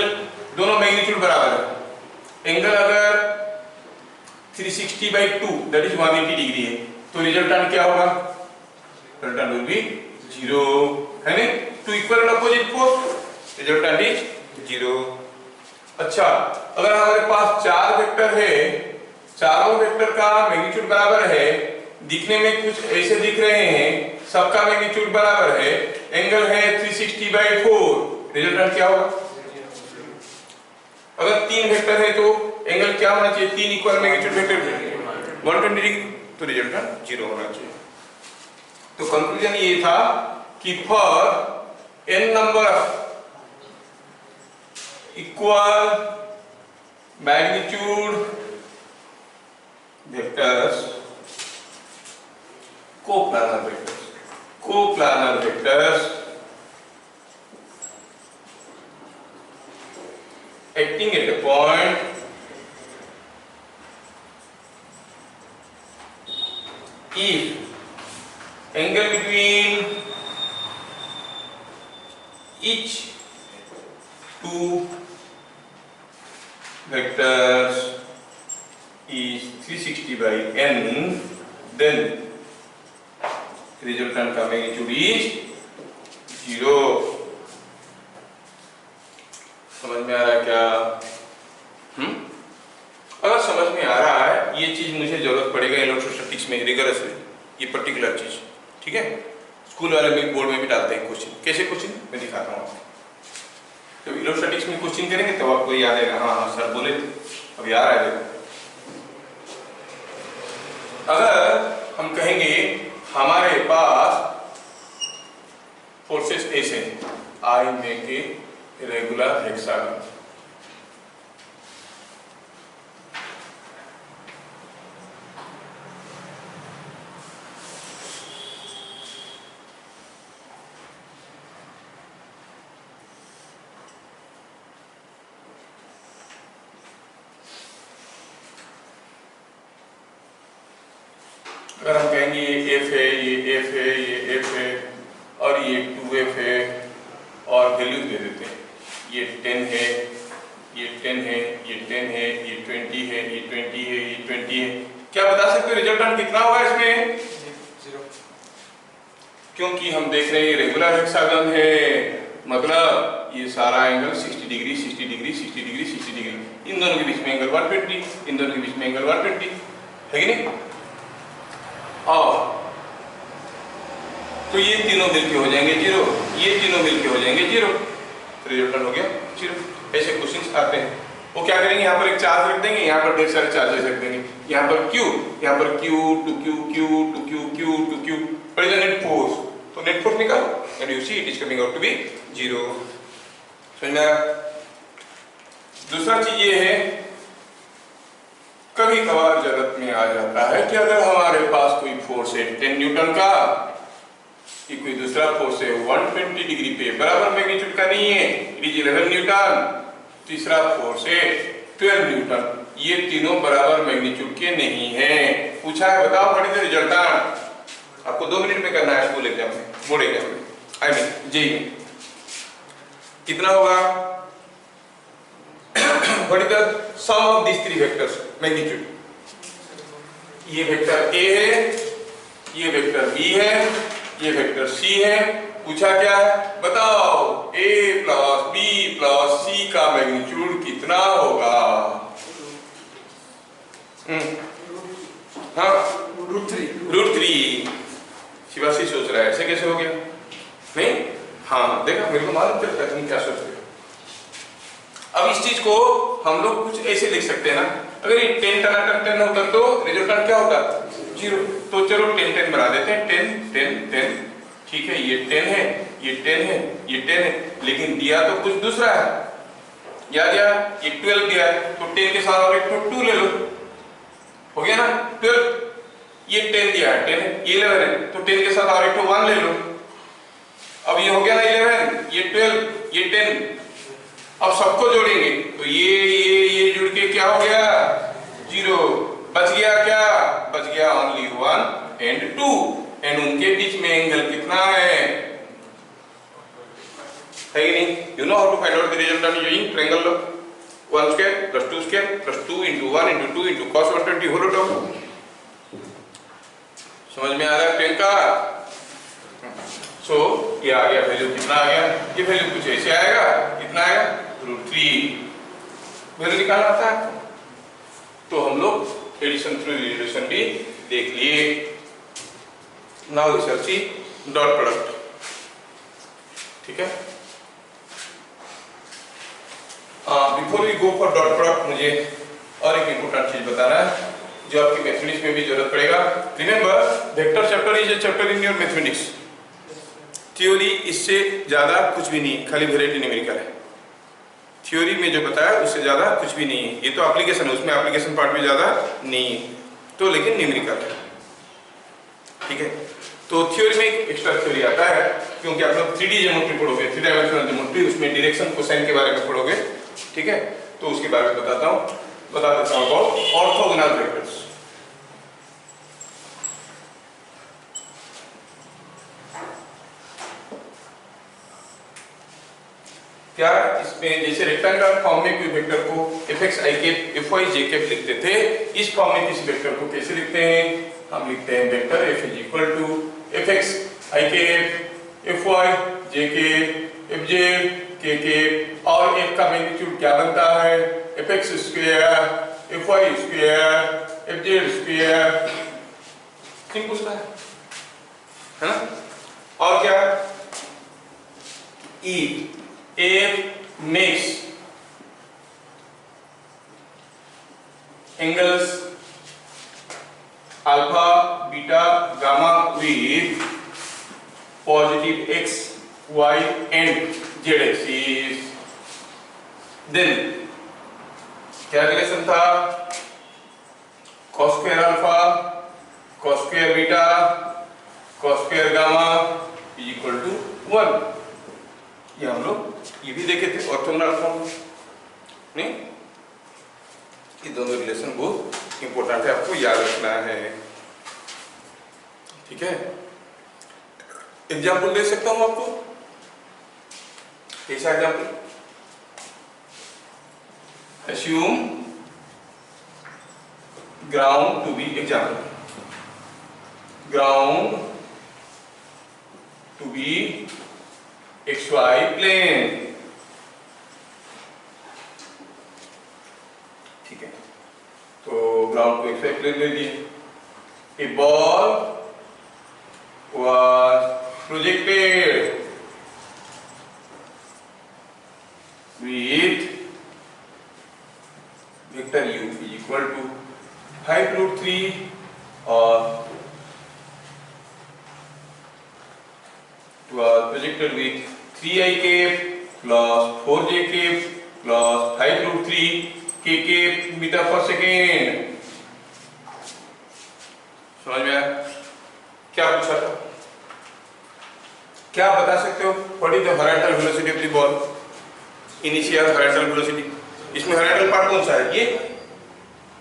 दोनों मैग्नीट्यूड बराबर है, एंगल अगर 360/2 दैट इज 180 डिग्री है, तो रिजल्टेंट क्या होगा, रिजल्टेंट विल बी 0, है ना। Two equal and opposite force, resultant is 0। अच्छा, अगर हमारे पास चार वेक्टर है, चारों वेक्टर का मैग्नीट्यूड बराबर है, दिखने में कुछ ऐसे दिख रहे हैं, सबका मैग्नीट्यूड बराबर है, एंगल है 360/4, रिजल्टेंट क्या होगा। अगर तीन वेक्टर है तो एंगल क्या होना चाहिए, तीन इक्वल मैग्नीट्यूड वेक्टर 120 डिग्री, तो रिजल्टेंट 0 होना चाहिए। तो कंक्लूजन ये था कि for n number of equal magnitude vectors, coplanar vectors acting at a point if angle between each two vectors is 360/n, then resultant का magnitude is 0। समझ में आ रहा है क्या? अगर समझ में आ रहा है, ये चीज मुझे जरूरत पड़ेगा इलेक्ट्रोस्टैटिक्स में रिगरसली, ये पर्टिकुलर चीज, ठीक है। स्कूल वाले भी बोर्ड में भी डालते हैं क्वेश्चन, कैसे क्वेश्चन मैं दिखाता हूँ आपको। तो इलेक्ट्रोस्टैटिक्स में क्वेश्चन करेंगे तब आपको याद आएगा, हाँ सर बोले अब याद आ जाएगा। अगर हम कहेंगे हमारे पास फोर्सेस ऐसे, I make a regular hexagon, अगर हम कहेंगे ये F है, ये F है, ये F है और ये 2F है और वैल्यूज दे देते हैं, ये 10 है, ये 10 है, ये 10 है, ये 20 है, ये 20 है, ये 20 है, क्या बता सकते हो रिजल्टेंट कितना होगा इसमें? 0। क्योंकि हम देख रहे हैं रेगुलर हेक्सागन है, मतलब ये सारा angle 60 degree 60 degree 60 degree 60 degree, इन दोनों के बीच में एंगल 120, इन दोनों के बीच में एंगल 120 है कि नहीं। और तो ये तीनों मिलके हो जाएंगे 0, ये तीनों मिलके हो जाएंगे 0, तो रिजल्टेंट हो गया 0। ऐसे क्वेश्चंस आते हैं, वो क्या करेंगे, यहाँ पर एक चार्ज रख देंगे, यहाँ पर ढेर सारे चार्जेस रख देंगे, यहाँ पर Q, यहाँ पर Q to Q, Q to Q, Q to Q, what is the net force, तो नेट फोर्स निकालो and you see it is coming out to be 0। समझ में आया? दूसरा चीज ये है, कभी कभार जरूरत में आ जाता है कि अगर हमारे पास कोई फोर्स है 10 न्यूटन का, कि कोई दूसरा फोर्स है 120 डिग्री पे, बराबर मैग्नीट्यूड का नहीं है, इट इज 11 न्यूटन, तीसरा फोर्स है 12 न्यूटन, ये तीनों बराबर मैग्नीट्यूड के नहीं है। पूछा है बताओ व्हाट इज द रिजल्टेंट, आपको 2 मिनट में करना है स्कूल एग्जाम में, बोर्ड एग्जाम में, आई मीन जेईई में। कितना होगा, what is the sum of this 3 vectors magnitude, ये वेक्टर A है, ये वेक्टर B है, ये वेक्टर C है। पूछा क्या है बताओ, A + B + C का मैग्नीट्यूड कितना होगा? हाँ √3। शिवाशी सोच रहा है ऐसे कैसे हो गया, नहीं हाँ हाँ देखा, मेरे को मालूम चलता है तुम क्या सोच रहे हो। अब इस चीज को हम लोग कुछ ऐसे लिख सकते हैं ना, अगर ये 10 टनाटन 10 होता तो रिजल्टेंट क्या होता, 0। तो चलो 10 10 बना देते हैं, 10 10 10, ठीक है, ये 10 है, ये 10 है, ये 10 है, लेकिन दिया तो कुछ दूसरा है। याद दिया, ये 12 दिया है, तो 10 के साथ और एक तो 2 ले लो, हो गया ना 12। ये 10 दिया है, 10 है, ये 11 है, तो 10 के साथ और एक तो 1 ले लो। अब ये हो गया ना 11, ये 12, ये 10। अब सबको जोड़ेंगे तो ये जुड़ के क्या हो गया, 0। बच गया क्या, बच गया ओनली 1 एंड 2, एंड उनके बीच में एंगल कितना है कि नहीं। You know how to find out the resultant using triangle law, 1 square plus 2 square plus 2 into 1 into 2 into cos 120 whole term. समझ में आ रहा है प्रियंका। सो ये आ गया वैल्यू, कितना आ गया, ये वैल्यू कुछ ऐसे आएगा, कितना आएगा, √3 वैल्यू निकालना था। तो हम लोग एडिशन थ्रू रिलेशन भी देख लिए। Now we shall see dot product, ठीक है। Before we go for dot product, मुझे और एक इंपॉर्टेंट चीज बताना है जो आपकी मैथमेटिक्स में भी जरूरत पड़ेगा। Remember, vector chapter is a chapter in your mathematics. Theory इससे ज्यादा कुछ भी नहीं, खाली वेरिएटी न्यूमेरिकल है। थ्योरी में जो बताया उससे ज्यादा कुछ भी नहीं है, ये तो एप्लीकेशन है, उसमें एप्लीकेशन पार्ट भी ज्यादा नहीं है, तो लेकिन न्यूमेरिकल है, ठीक है। तो थ्योरी में एक एक्स्ट्रा थ्योरी आता है, क्योंकि आप लोग 3D ज्योमेट्री पढ़ोगे, 3 डायमेंशनल ज्योमेट्री, उसमें डायरेक्शन कोसाइन के बारे में पढ़ोगे, ठीक है। तो उसके बारे में बता देता हूँ ऑर्थोगोनल वेक्टर्स। क्या इसमें जैसे रेक्टेंगुलर फॉर्म में कोई वेक्टर को fx i cap fy j cap लिखते थे, इस फॉर्म में किसी वेक्टर को कैसे लिखते हैं, हम लिखते हैं vector f is equal to fx i cap fy j cap fj k cap, और f का मैग्नीट्यूड क्या बनता है, fx square fy square fj square, simple सा है ना। और क्या, e F makes angles alpha, beta, gamma with positive x, y and z axis. Then क्या रिलेशन था, cos square alpha, cos square beta, cos square gamma is equal to 1। ये हम लोग ये भी देखे थे ऑर्थोगोनल फॉर्म नहीं। ये दोनों रिलेशन बहुत इंपॉर्टेंट है, आपको याद रखना है, ठीक है। एग्जाम्पल दे सकता हूं आपको, कैसा example, assume ground to be example, ground to be XY plane, ठीक है। तो ग्राउंड को XY प्लेन ले लिए, a ball was projected with vector u is equal to 5√3 और was projected with 3i cap plus 4j cap plus 5√3 k cap meter per second। समझ में आया क्या पूछा था, क्या बता सकते हो, what is the horizontal velocity of the ball, initial horizontal velocity. इसमें हॉरिजॉन्टल पार्ट कौन सा है,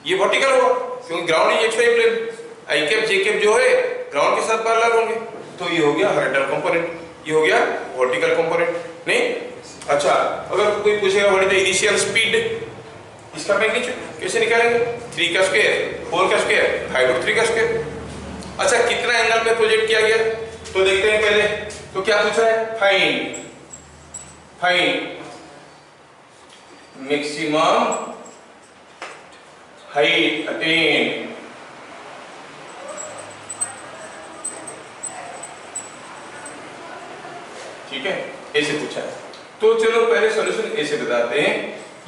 ये वर्टिकल होगा, क्योंकि ground is XY plane, i cap j cap जो है ग्राउंड के साथ पैरेलल होंगे, तो ये हो गया हॉरिजॉन्टल कंपोनेंट, ये हो गया वर्टिकल कंपोनेंट नहीं। अच्छा, अगर कोई पूछेगा what is the initial speed, इसका मैग्नीट्यूड कैसे निकालेंगे, 3 का स्क्वायर 4 का स्क्वायर 5√3 का स्क्वायर। अच्छा, कितना एंगल पे प्रोजेक्ट किया गया, तो देखते हैं पहले, तो क्या पूछा है, फाइंड मैक्सिमम हाइट अटेन, ठीक है। ऐसे पूछा है। तो चलो पहले सॉल्यूशन ऐसे बताते हैं।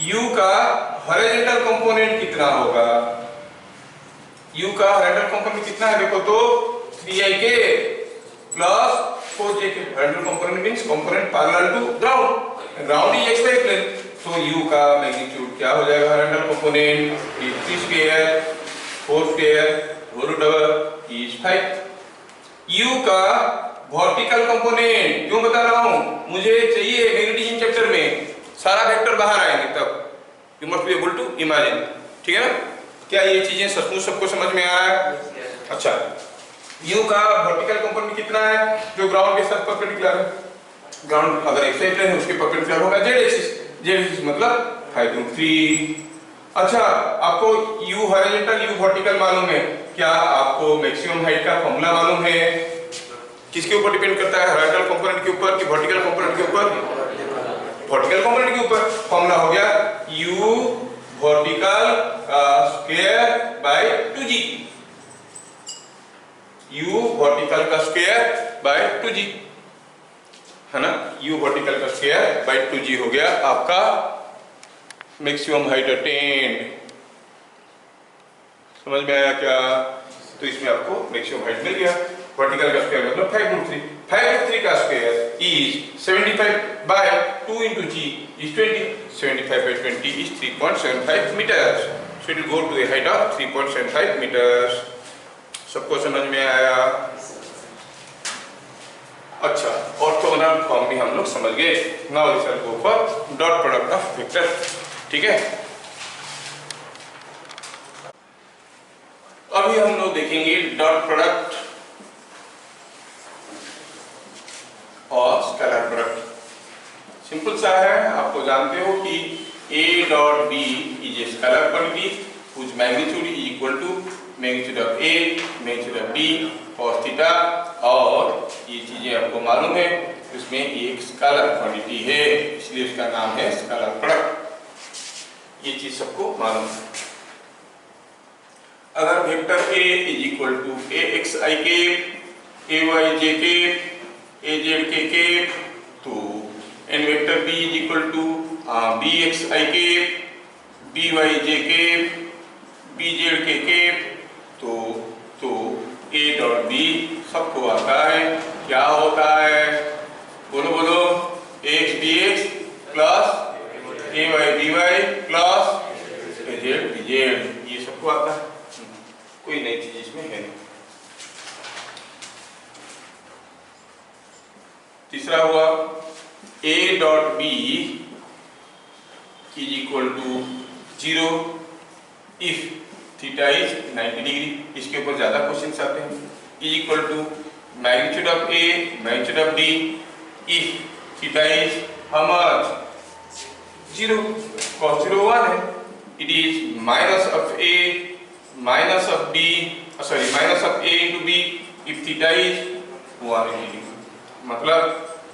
u का हॉरिजॉन्टल कंपोनेंट कितना होगा? u का हॉरिजॉन्टल कंपोनेंट कितना है देखो तो 3ik plus 4jk। Horizontal component means component parallel to ground, ground is xy plane. तो u का मैग्नीट्यूड क्या हो जाएगा? Horizontal component 3 square 4 square whole root over is 5। u का वर्टिकल कंपोनेंट क्यों बता रहा हूं? मुझे चाहिए मैग्नेटिज्म चैप्टर में सारा वेक्टर बाहर आएंगे तब you must be able to imagine. ठीक है ना? क्या ये चीजें सचमुच सबको समझ में आ रहा है? अच्छा, u का वर्टिकल कंपोनेंट कितना है जो ग्राउंड के साथ परपेंडिकुलर है? ग्राउंड अगर एक्स प्लेन है उसके परपेंडिकुलर होगा z एक्सिस। z एक्सिस मतलब 5 गुना 3। अच्छा, आपको u हॉरिजॉन्टल u वर्टिकल मालूम है क्या? आपको मैक्सिमम हाइट का फॉर्मूला मालूम है? किसके ऊपर डिपेंड करता है? हॉरिजॉन्टल कंपोनेंट के ऊपर कि वर्टिकल कंपोनेंट के ऊपर? वर्टिकल कंपोनेंट के ऊपर। फॉर्मूला हो गया u vertical square by 2g। u vertical का स्क्वायर बाय 2g है ना? u वर्टिकल का स्क्वायर बाय 2g हो गया आपका मैक्सिमम हाइट अटेन्ड। समझ में आया क्या? तो इसमें आपको मैक्सिमम हाइट मिल गया। वर्टिकल का स्क्वायर मतलब 5√3। 5√3 का square is 75 by 2 into g is 20। 75 by 20 is 3.75 meters। So it will go to a height of 3.75 meters। सबको समझ में आया? अच्छा, ऑर्थोगोनल फॉर्म भी हम लोग समझ गए। Now let's go for dot product of vector. ठीक है, अभी हम लोग देखेंगे डॉट प्रोडक्ट और स्केलर प्रोडक्ट। सिंपल सा है, आपको जानते हो कि a dot b is a scalar quantity whose magnitude is equal to magnitude of a magnitude of b cos theta. और ये चीजें आपको मालूम है, इसमें एक स्केलर क्वांटिटी है इसलिए उसका नाम है स्केलर प्रोडक्ट। ये चीज सबको मालूम है। अगर vector a is equal to axik ayjk azk तो and vector b is equal to bxik byjk bzk तो a डॉट b सबको आता है। क्या होता है? बोलो बोलो। ax dx plus ay dy plus az dz, ये सबको आता है। कोई नई चीज इसमें है नहीं। तीसरा हुआ a dot b is equal to 0 if theta is 90 degree. इसके ऊपर ज्यादा क्वेश्चंस आते हैं। Is equal to magnitude of a magnitude of d if theta is how much? 0। cos 0 1 है। It is minus of a minus of b sorry minus of a into b if theta is 180 degree. मतलब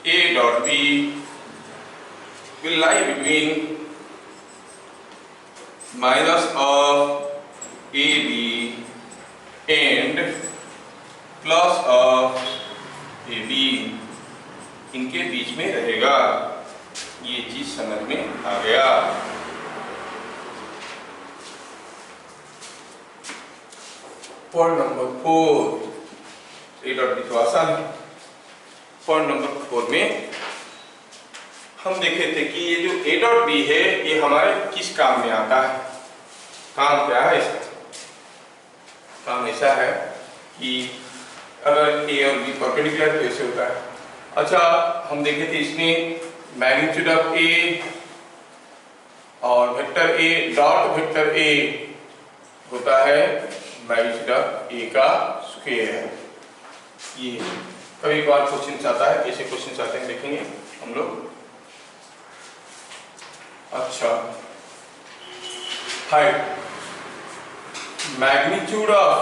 a dot b will lie between minus of ab and plus of ab, इनके बीच में रहेगा। ये चीज समझ में आ गया। Point number 4 a dot b तो आसान है। पॉइंट नंबर 4 में हम देखे थे कि ये जो a डॉट b है ये हमारे किस काम में आता है। काम क्या है इसका? काम ऐसा है कि अगर a और b परपेंडिकुलर तो ऐसे होता है। अच्छा, हम देखे थे इसमें मैग्नीट्यूड ऑफ a और vector a dot vector a होता है मैग्नीट्यूड ऑफ a का स्क्वायर। ये कभी बार क्वेश्चन आता है, ऐसे क्वेश्चन आते हैं, देखेंगे हम लोग। अच्छा, height magnitude of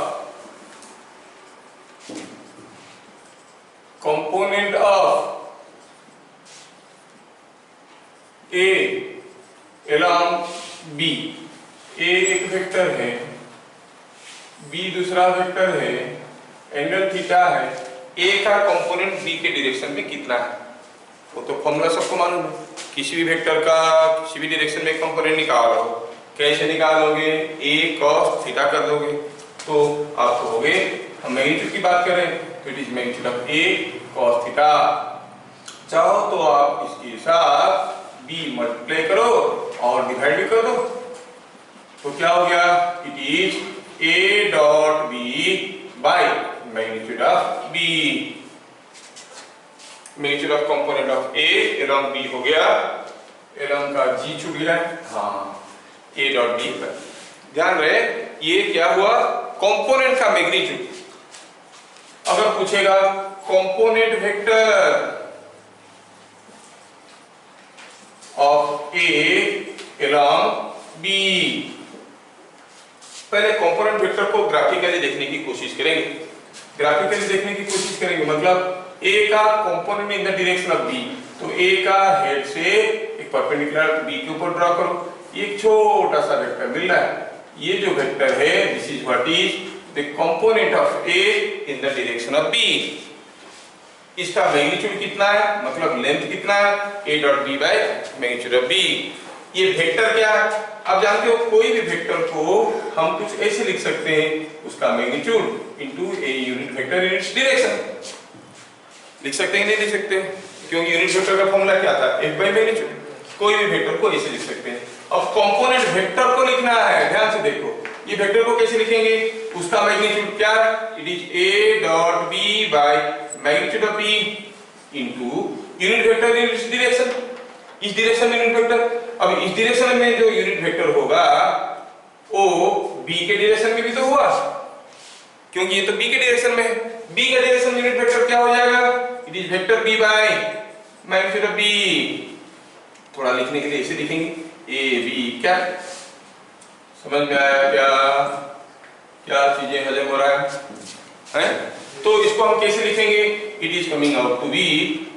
component of A along b। ए एक वेक्टर है, b दूसरा वेक्टर है, एंगल थीटा है। ए का कंपोनेंट b के डायरेक्शन में कितना है? वो तो फॉर्मूला सबको मालूम है। किसी भी वेक्टर का किसी भी डायरेक्शन में कंपोनेंट निकालो, कैसे निकालोगे? a cos थीटा कर दोगे तो आप कहोगे, हम मैग्नीट्यूड की बात करें तो it is magnitude of a cos theta. चाहो तो आप इसके साथ b मल्टीप्लाई करो और डिवाइड भी कर दो, तो क्या हो गया? It is a dot b by magnitude of b, magnitude of component of a along b हो गया, along का g छूट गया। हाँ, a डॉट b पर ध्यान रहे, ये क्या हुआ? कंपोनेंट का मैग्नीट्यूड। अगर पूछेगा component vector of a along b, पहले कंपोनेंट वेक्टर को ग्राफिकली देखने की कोशिश करेंगे। ग्राफिकली देखने की कोशिश करेंगे मतलब a का component in the direction of b, तो a का हेड से एक परपेंडिकुलर b के ऊपर ड्रॉ करो, एक छोटा सा वेक्टर मिल रहा है। ये जो वेक्टर है this is what is the component of a in the direction of b। इसका मैग्नीट्यूड कितना है, मतलब लेंथ कितना है? a dot b by magnitude of b। ये वेक्टर क्या है? आप जानते हो कोई भी वेक्टर को हम कुछ ऐसे लिख सकते हैं, उसका magnitude into a unit vector in its direction. लिख सकते हैं नहीं लिख सकते? क्योंकि यूनिट वेक्टर का फॉर्मूला क्या था? f by magnitude. कोई भी वेक्टर को ऐसे लिख सकते हैं। अब कंपोनेंट वेक्टर को लिखना है, ध्यान से देखो, ये वेक्टर को कैसे लिखेंगे? उसका मैग्नीट्यूड क्या है? It is a dot b by magnitude of b into unit vector in its direction, इस डायरेक्शन में यूनिट वेक्टर। अब इस डायरेक्शन में जो यूनिट वेक्टर होगा वो b के डायरेक्शन में भी तो हुआ, क्योंकि ये तो b के डायरेक्शन में है। b का डायरेक्शन यूनिट वेक्टर क्या हो जाएगा? It is vector b by magnitude of b। थोड़ा लिखने के लिए इसे लिखेंगे a b। क्या समझ में आया? क्या क्या चीजें हजम हो रहा है? तो इसको हम कैसे लिखेंगे? It is coming out to be.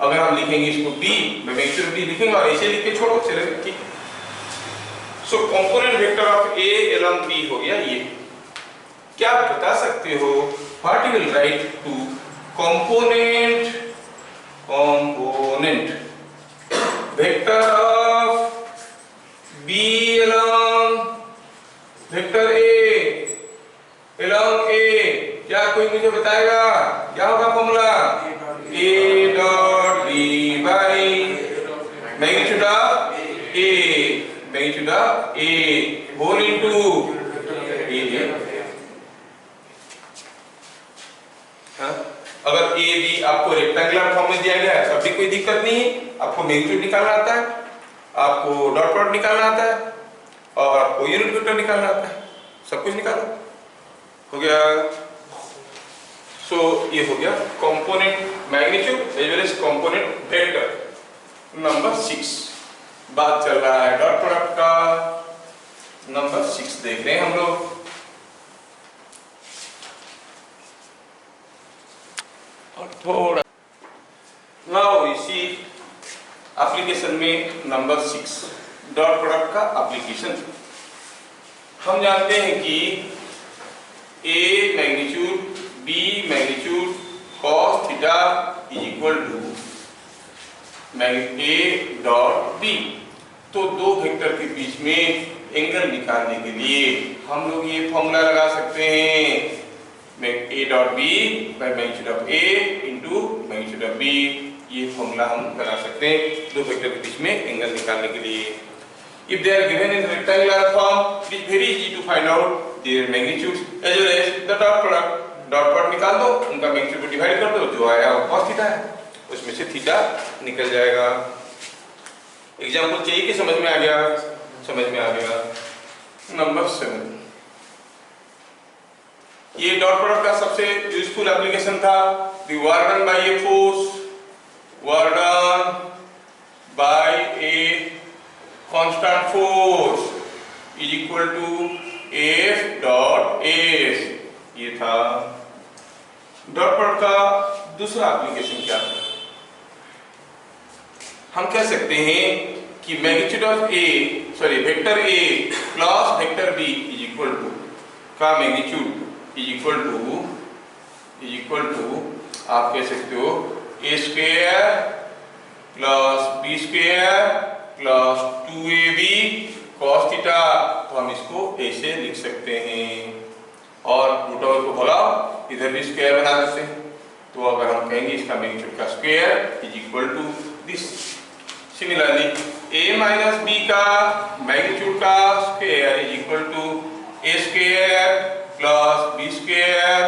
अगर हम लिखेंगे इसको b मैं मैग्नीट्यूड b लिखेंगे और ऐसे लिख के छोड़ो, चले ठीक। So component vector of a along b हो गया ये। क्या आप बता सकते हो what you will write to component vector of b along vector a along a? क्या कोई मुझे बताएगा क्या होगा formula? a dot b by magnitude of a, magnitude of a whole into a। अगर a b आपको रेक्टेंगुलर फॉर्म में दिया गया है तब भी कोई दिक्कत नहीं है, आपको मैग्नीट्यूड निकालना आता है, आपको डॉट प्रोडक्ट निकालना आता है और आपको यूनिट वेक्टर निकालना आता है, सब कुछ निकालो, हो गया। सो ये हो गया component magnitude as well as component vector. Number 6 बात चल रहा है डॉट प्रोडक्ट का। नंबर 6 देख रहे हैं हम लोग। और थोड़ा नाउ इसी एप्लीकेशन में नंबर 6 डॉट प्रोडक्ट का एप्लीकेशन। हम जानते हैं कि a magnitude b magnitude cos theta is equal to a dot b। तो दो वेक्टर के बीच में एंगल निकालने के लिए हम लोग ये फॉर्मूला लगा सकते हैं, a dot b by magnitude of a into magnitude of b। ये फॉर्मूला हम लगा सकते हैं दो वेक्टर के बीच में एंगल निकालने के लिए। If they are given in rectangular form, it is very easy to find out their magnitudes as well as the dot product. Dot product निकाल दो, उनका मैग्नीट्यूड को डिवाइड कर दो, जो आया वो cos थीटा है, उसमें से थीटा निकल जाएगा। एग्जाम्पल चाहिए कि समझ में आ गया? समझ में आ गया। नंबर 7 ये डॉट प्रोडक्ट का सबसे यूजफुल एप्लीकेशन था। The work done by a force, work done by a constant force is equal to F dot S। ये था डॉट प्रोडक्ट का दूसरा एप्लीकेशन। क्या हम कह सकते हैं कि magnitude of vector A plus vector B is equal to का मैग्नीट्यूड इज इक्वल टू आप कह सकते हो a square plus B square plus 2ab cos theta. तो हम इसको ऐसे लिख सकते हैं और रूट ओवर को भगाओ, इधर भी स्क्वायर बना सकते हैं। तो अगर हम कहेंगे इसका मैग्नीट्यूड का square is equal to this. Similarly a minus B का मैग्नीट्यूड का square is equal to a square plus B square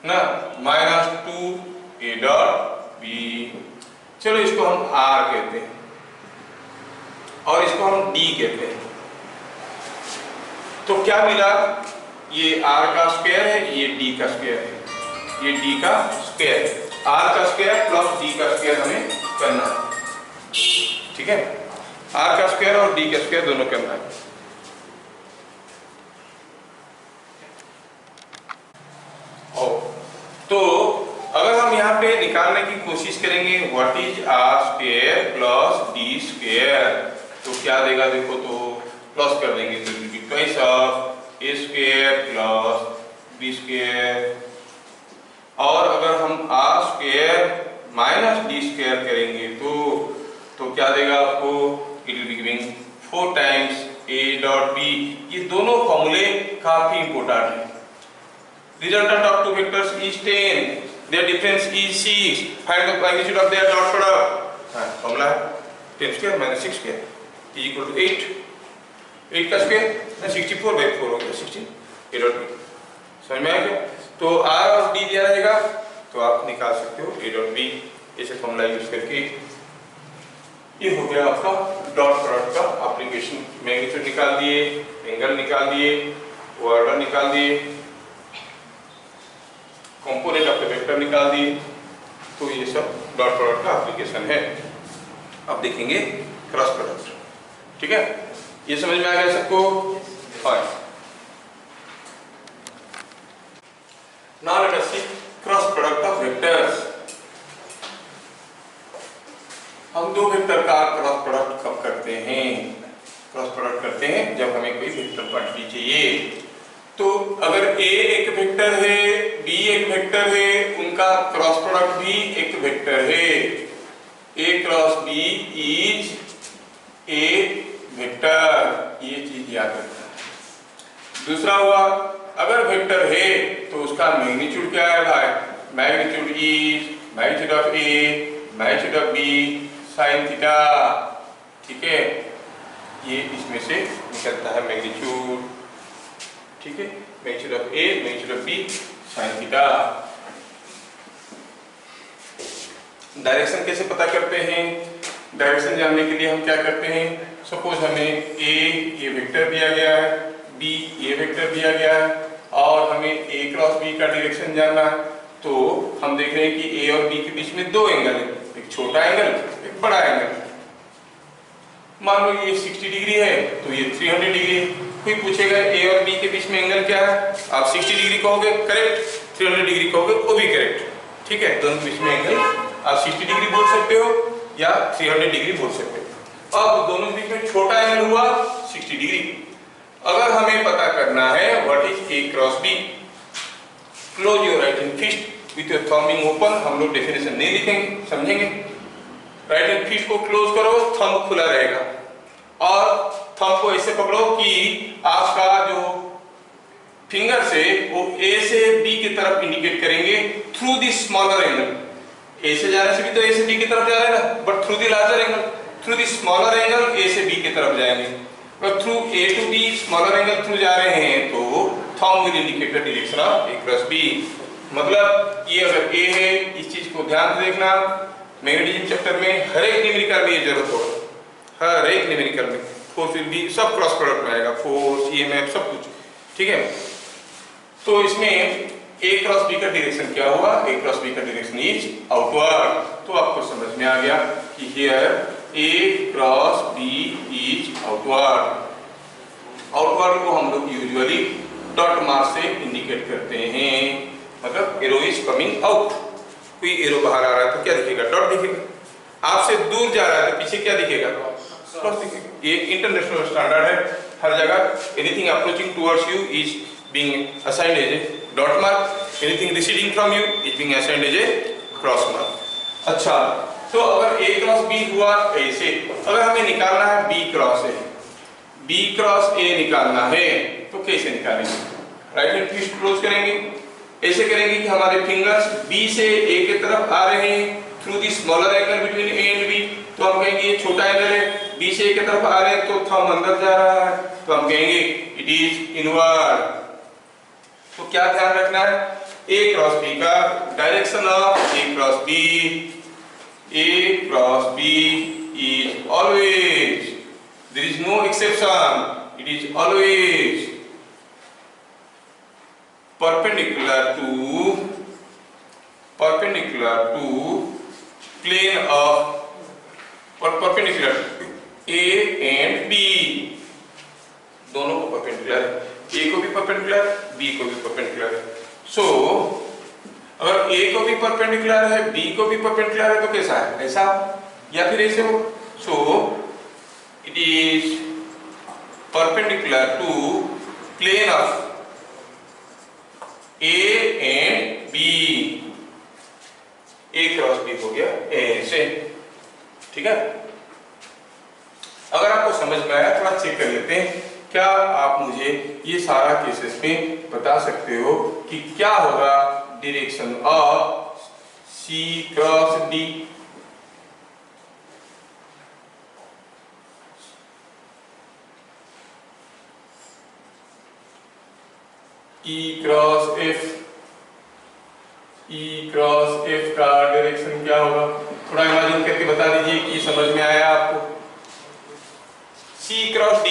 ना माइनस 2a डॉट b। चलो इसको हम r कहते हैं और इसको हम d कहते हैं। तो क्या मिला, ये r का स्क्वायर है, ये d का स्क्वायर है, ये d का स्क्वायर है। r का स्क्वायर प्लस d का स्क्वायर हमें करना है, ठीक है। r का स्क्वायर और d का स्क्वायर दोनों करना है। तो अगर हम यहाँ पे निकालने की कोशिश करेंगे what is r square plus d square, तो क्या देगा देखो, तो प्लस कर देंगे तो will be twice of a square plus b square. और अगर हम r square minus d square करेंगे तो क्या देगा आपको, it will be giving 4 times a dot b। ये दोनों फॉर्मूले काफी इंपोर्टेंट है। Resultant of two vectors is 10, their difference is 6. Find the magnitude of their dot product. Formula है 10 square minus 6 square is equal to 8। 8 का square 64/4 हो गया 16 a dot b। समझ में आ गया। तो r और d दिया रहेगा तो आप निकाल सकते हो a डॉट b। ऐसे फॉर्मूला यूज करके ये हो गया आपका डॉट प्रोडक्ट का एप्लीकेशन। मैग्नीट्यूड निकाल दिए, एंगल निकाल दिए, ऑर्डर निकाल दिए, कंपोनेंट ऑफ द वेक्टर निकाल दिए। तो ये सब डॉट प्रोडक्ट का एप्लीकेशन है। अब देखेंगे क्रॉस प्रोडक्ट, ठीक है। ये समझ में आ गया सबको? Fine. Now let us see cross product of vectors. हम दो वेक्टर का क्रॉस प्रोडक्ट कब करते हैं? क्रॉस प्रोडक्ट करते हैं जब हमें कोई वेक्टर क्वांटिटी चाहिए। तो अगर a एक वेक्टर है, b एक वेक्टर है, उनका क्रॉस प्रोडक्ट भी एक वेक्टर है। a cross b is a vector, ये चीज याद रखना है। दूसरा हुआ, अगर वेक्टर है तो उसका मैग्नीट्यूड क्या है भाई? Magnitude is magnitude of a magnitude of b sin theta, ठीक है। ये इसमें से निकलता है मैग्नीट्यूड, ठीक है। Magnitude of a magnitude of b sin theta. Direction कैसे पता करते हैं? डायरेक्शन जानने के लिए हम क्या करते हैं? सपोज हमें a ये वेक्टर दिया गया है, b ये वेक्टर दिया गया है और हमें a क्रॉस b का डायरेक्शन जानना है। तो हम देख रहे हैं कि a और b के बीच में दो एंगल है, एक छोटा एंगल एक बड़ा एंगल। मान लो ये 60 डिग्री है तो ये 300 डिग्री है। कोई पूछेगा a और b के बीच में एंगल क्या है? आप 60 डिग्री कहोगे करेक्ट, 300 डिग्री कहोगे वो भी करेक्ट, ठीक है। दोनों के बीच में एंगल आप 60 डिग्री बोल सकते हो या 300 डिग्री बोल सकते हो। अब दोनों के बीच में छोटा एंगल हुआ 60 डिग्री। अगर हमें पता करना है what is a cross b, close your right hand fist with your thumb open. हम लोग डेफिनेशन नहीं लिखेंगे, समझेंगे। राइट हैंड फिस्ट को क्लोज करो, थंब खुला रहेगा और थंब को ऐसे पकड़ो कि आपका जो फिंगर से वो A से B की तरफ इंडिकेट करेंगे through the smaller angle. A से जाने से भी तो A से B की तरफ जा रहे हैं ना, but through the larger angle, through the smaller angle A से B की तरफ जाएंगे। और through A to B smaller angle through जा रहे हैं तो thumb will indicate the direction of A cross B। मतलब ये अगर A है, इस चीज को ध्यान से देखना। मैग्नेटिज्म चैप्टर में हर एक न्यूमेरिकल में ये जरूरत होगा, हर एक न्यूमेरिकल में फोर्स विल बी सब क्रॉस प्रोडक्ट में आएगा, फोर्स ईएमएफ सब कुछ, ठीक है। तो इसमें A क्रॉस B का डायरेक्शन क्या हुआ? A क्रॉस B का डायरेक्शन इज आउटवर्ड। तो आपको समझ में आ गया कि here A cross B is outward. Outward को हम लोग यूजुअली डॉट मार्क से इंडिकेट करते हैं, मतलब एरो इज कमिंग आउट। कोई एरो बाहर आ रहा है तो क्या दिखेगा? डॉट दिखेगा। आपसे दूर जा रहा है तो पीछे क्या दिखेगा? क्रॉस दिखेगा। ये इंटरनेशनल स्टैंडर्ड है, हर जगह anything approaching towards you is being assigned as a dot mark, anything receding from you is being assigned as a cross mark. अच्छा, तो अगर A क्रॉस B हुआ ऐसे, अगर हमें निकालना है B cross A, B cross A निकालना है तो कैसे निकालेंगे? राइट हैंड फिस्ट क्लोज करेंगे, ऐसे करेंगे कि हमारे फिंगर्स B से A की तरफ आ रहे हैं through the smaller angle between A and B, तो हम कहेंगे ये छोटा एंगल है, B से A की तरफ आ रहे हैं तो थंब अंदर जा रहा है, तो हम कहेंगे इट इज इनवर्ड। तो क्या ध्यान रखना है? A क्रॉस B का direction of A cross B, A cross B is always, there is no exception, it is always perpendicular to plane of perpendicular A and B, दोनों को perpendicular है, A को भी परपेंडिकुलर, B को भी perpendicular है। सो अगर A को भी परपेंडिकुलर है, B को भी परपेंडिकुलर है तो कैसा है? ऐसा या फिर ऐसे हो। So it is perpendicular to plane of A and B, A cross B हो गया ऐसे, ठीक है। अगर आपको समझ में आया थोड़ा चेक कर लेते हैं, क्या आप मुझे ये सारा केसेस में बता सकते हो कि क्या होगा direction of C cross D? E cross F, E cross F का डायरेक्शन क्या होगा? थोड़ा इमेजिन करके बता दीजिए कि समझ में आया आपको। C cross D,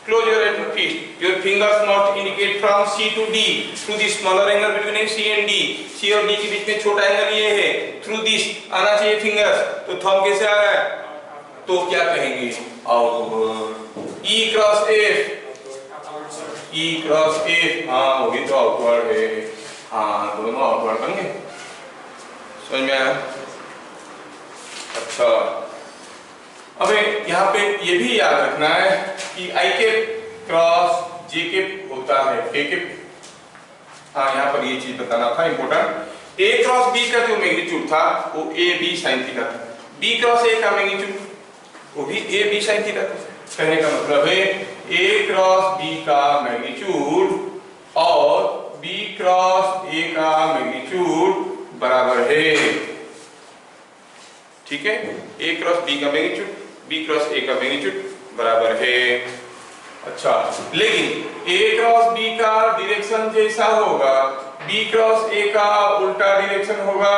close your hand and feet. Your fingers not indicate from C to D through the smaller angle between C and D. C और D के बीच में छोटा एंगल ये है, through this आना चाहिए फिंगर्स, तो थंब कैसे आ रहा है? तो क्या कहेंगे? Outward. E cross F, E cross F, हाँ वो भी तो आउटवर्ड है, हाँ दोनों आउटवर्ड बन गए। समझ में आया? अच्छा, अबे यहाँ पे ये भी याद रखना है कि आई कैप क्रॉस जे कैप होता है ए कैप, हाँ यहाँ पर ये चीज बताना था इंपॉर्टेंट। ए क्रॉस बी का जो मैग्नीट्यूड था वो ए बी साइन थीटा था, बी क्रॉस ए का मैग्नीट्यूड वो भी ए बी साइन थीटा था। कहने का मतलब है ए क्रॉस बी का मैग्नीट्यूड और बी क्रॉस ए का मैग्नीट्यूड बराबर है, ठीक है। ए क्रॉस बी का मैग्नीट्यूड, बी क्रॉस ए का मैग्नीट्यूड बराबर है। अच्छा, लेकिन ए क्रॉस बी का डायरेक्शन जैसा होगा, बी क्रॉस ए का उल्टा डायरेक्शन होगा।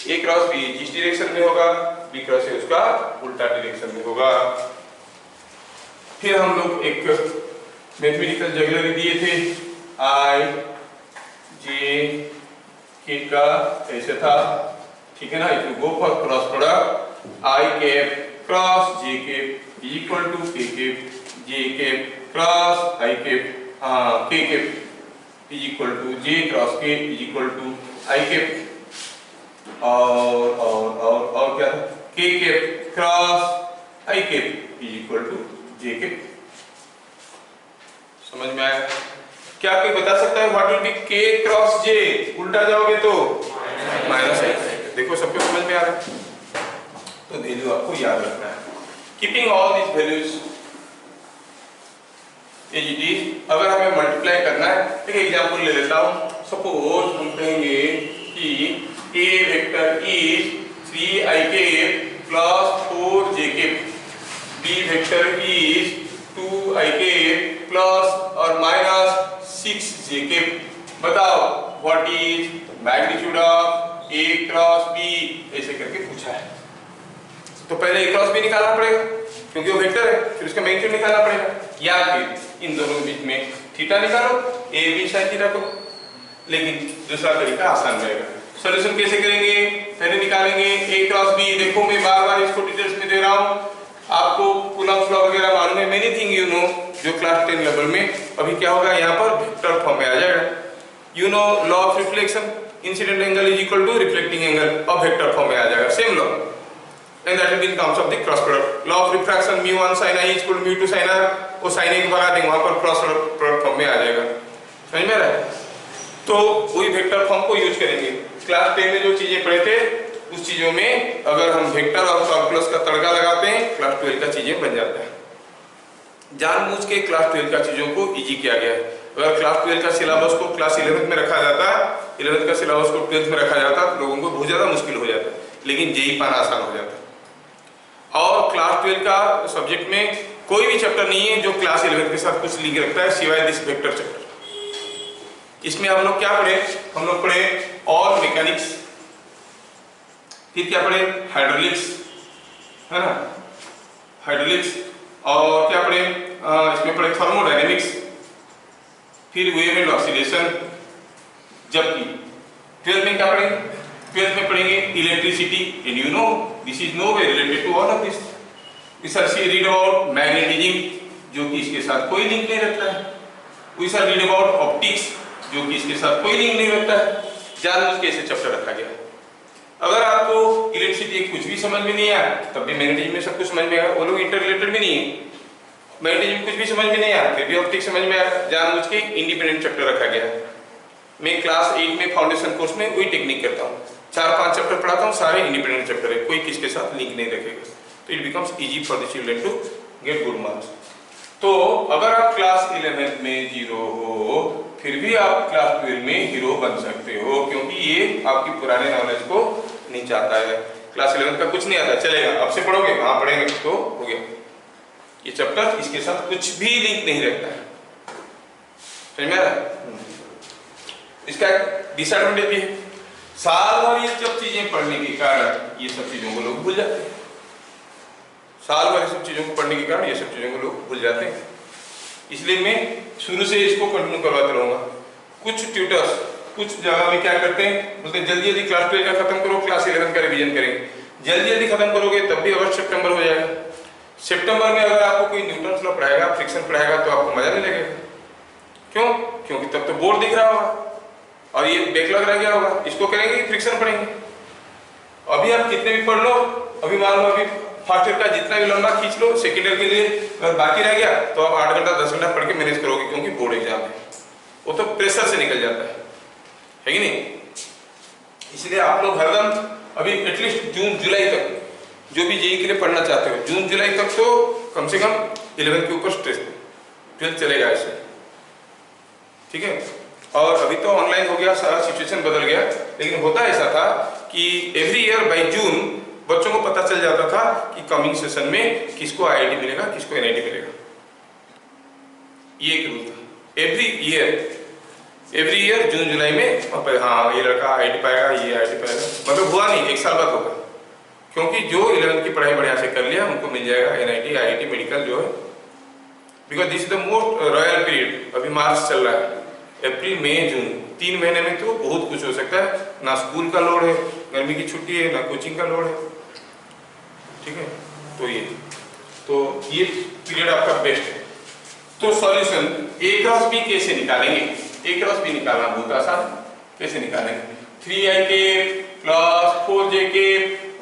ए क्रॉस बी जिस डायरेक्शन में होगा, बी क्रॉस ए उसका उल्टा डायरेक्शन में होगा। फिर हम लोग एक मैथमेटिकल जगलरी दिए थे, आई जे के का ऐसे था, ठीक है ना। If you go for cross product i cap cross j cap is equal to k cap, j cap cross i cap, k cap is equal to j cross k is equal to i cap, और क्या था, k cap cross i cap is equal to j cap. समझ में आया? क्या कोई बता सकता है what will be k cross j? उल्टा जाओगे तो माइनस आई। देखो सबको समझ में आ रहा है? तो वैल्यू आपको याद रखना है। Keeping all this values as it is, अगर हमें मल्टीप्लाई करना है, एक एग्जांपल ले लेता हूं। सपोज हम कहेंगे कि a vector is 3i cap plus 4j cap, b vector is 2i cap plus और माइनस 6j कैप। बताओ what is magnitude of a cross b, ऐसे करके पूछा है। तो पहले a क्रॉस b निकालना पड़ेगा क्योंकि वो वेक्टर है, फिर उसका मैग्नीट्यूड निकालना पड़ेगा, या फिर इन दोनों के बीच में थीटा निकालो, a b sin थीटा को। लेकिन दूसरा तरीका आसान रहेगा। सॉल्यूशन कैसे करेंगे? पहले निकालेंगे a क्रॉस b। देखो मैं बार-बार इसको डिटेल्स में दे रहा हूं, आपको कूलम्ब्स लॉ वगैरह मालूम है, मेनी थिंग यू नो, जो क्लास 10 लेवल में। अभी क्या होगा, यहाँ पर वेक्टर फॉर्म में आ जाएगा। You know law of reflection, incident angle is equal to reflecting angle, अब वेक्टर फॉर्म में आ जाएगा, same law, and that is in terms of the cross product. Law of refraction μ1 sin i equal to μ2 sin r, वो sin a को भगा देंगे, वहां पर क्रॉस प्रोडक्ट फॉर्म में आ जाएगा। समझ में आ रहा है? तो वही वेक्टर फॉर्म को यूज करेंगे। क्लास 10 में जो चीजें पढ़े थे उस चीजों में अगर हम वेक्टर और कैलकुलस का तड़का लगाते हैं, क्लास 12 का चीजें बन जाता है। जानबूझ के क्लास 12 का चीजों को इजी किया गया है। अगर क्लास 12 का सिलेबस को क्लास 11 में रखा जाता, 11 का सिलेबस को 12 में रखा जाता तो लोगों को बहुत ज्यादा मुश्किल हो जाता, लेकिन जेईई पाना आसान हो जाता। और क्लास 12 का सब्जेक्ट में कोई भी चैप्टर नहीं है जो क्लास 11 के साथ कुछ लिंक रखता है सिवाय दिस वेक्टर चैप्टर। इसमें हम लोग क्या पढ़े? हम लोग पढ़े ऑल मैकेनिक्स, फिर क्या पढ़े? हाइड्रोलिक्स, है ना, हाइड्रोलिक्स। और क्या पढ़े? इसमें पढ़े थर्मोडायनेमिक्स, फिर वेव एंड ऑक्सीडेशन। जबकि 12 में क्या पढ़ेंगे? 12 में पढ़ेंगे electricity, and you know this is no way related to all of this. We shall see read about magnetism, जो कि इसके साथ कोई लिंक नहीं रखता है। We shall read about optics, जो कि इसके साथ कोई लिंक नहीं रखता है। जानबूझ के ऐसे चैप्टर रखा गया है। अगर आपको इलेक्ट्रिसिटी कुछ भी समझ में नहीं आया तब भी मैग्नेटिज्म में सब कुछ समझ में आया, वो लोग इंटर रिलेटेड भी नहीं है। मैग्नेटिज्म कुछ भी समझ में नहीं आया फिर भी ऑप्टिक्स समझ में आया, जानबूझ के इंडिपेंडेंट चैप्टर रखा गया है। मैं क्लास 8 में फाउंडेशन कोर्स में वही टेक्निक करता हूँ, 4-5 चैप्टर पढ़ाता हूँ, सारे इंडिपेंडेंट चैप्टर है, कोई किसके साथ लिंक नहीं रखेगा, तो it becomes easy for the children to get good marks. तो अगर आप क्लास 11 में 0 हो फिर भी आप क्लास 12 में हीरो बन सकते हो, क्योंकि ये आपकी पुराने नॉलेज को नहीं चाहता है। क्लास 11 का कुछ नहीं आता, चलेगा, अब से पढ़ोगे, वहां पढ़ेंगे तो हो गया। ये चैप्टर इसके साथ कुछ भी लिंक नहीं रखता है, समझ में आ रहा है? इसका डिसएडवांटेज भी है, साल भर ये सब चीजें पढ़ने के कारण ये सब चीजों को लोग भूल जाते हैं। साल भर ये सब चीजों को पढ़ने के कारण ये सब चीजों को लोग भूल जाते हैं। इसलिए मैं शुरू से इसको कंटिन्यू करवाते रहूंगा। कुछ ट्यूटर्स कुछ जगह में क्या करते हैं, बोलते हैं जल्दी जल्दी क्लास 12 का खत्म करो, क्लास 11 का रिवीजन करेंगे। जल्दी जल्दी खत्म करोगे तब भी अगस्त सितंबर हो जाएगा। सितंबर में अगर आपको कोई न्यूटन लॉ पढ़ाएगा, फ्रिक्शन पढ़ाएगा तो आपको मजा नहीं लगेगा। क्यों? क्योंकि तब तो बोर्ड दिख रहा होगा और ये बैकलॉग रह गया होगा, इसको करेंगे फ्रिक्शन पढ़ेंगे। अभी आप कितने भी पढ़ लो, अभी मान लो अभी फर्स्ट ईयर का जितना भी लंबा खींच लो, सेकेंड ईयर के लिए अगर बाकी रह गया तो आप 8 घंटा 10 घंटा पढ़ के मैनेज करोगे, क्योंकि बोर्ड एग्जाम है, वो तो प्रेशर से निकल जाता है कि नहीं? इसलिए आप लोग हरदम अभी एटलीस्ट जून जुलाई तक जो भी जेईई के लिए पढ़ना चाहते हो, जून जुलाई तक तो कम से कम 11 के ऊपर स्ट्रेस, 12 चलेगा ऐसे, ठीक है? और अभी तो ऑनलाइन हो गया, सारा सिचुएशन बदल गया, लेकिन होता ऐसा था कि एवरी ईयर बाय जून बच्चों को पता चल जाता था कि कमिंग सेशन में किसको आईआईटी मिलेगा, किसको एनआईटी मिलेगा। ये एक रूल था। एवरी ईयर जून जुलाई में हाँ ये लड़का आईआईटी पाएगा, ये आईआईटी पाएगा, मतलब हुआ नहीं, एक साल बाद होगा, क्योंकि जो 11 की पढ़ाई बढ़िया से कर लिया उनको मिल जाएगा एनआईटी, आईआईटी, मेडिकल जो है, because this is the most royal period. अभी मार्च चल रहा है, अप्रैल मई जून 3 महीने में तो बहुत कुछ हो सकता है। ना स्कूल का लोड है, गर्मी की छुट्टी है, ना कोचिंग का लोड है, ठीक है? तो ये पीरियड आपका बेस्ट है। तो सॉल्यूशन a क्रॉस b कैसे निकालेंगे? a क्रॉस b निकालना बहुत आसान, कैसे निकालेंगे? 3i plus 4j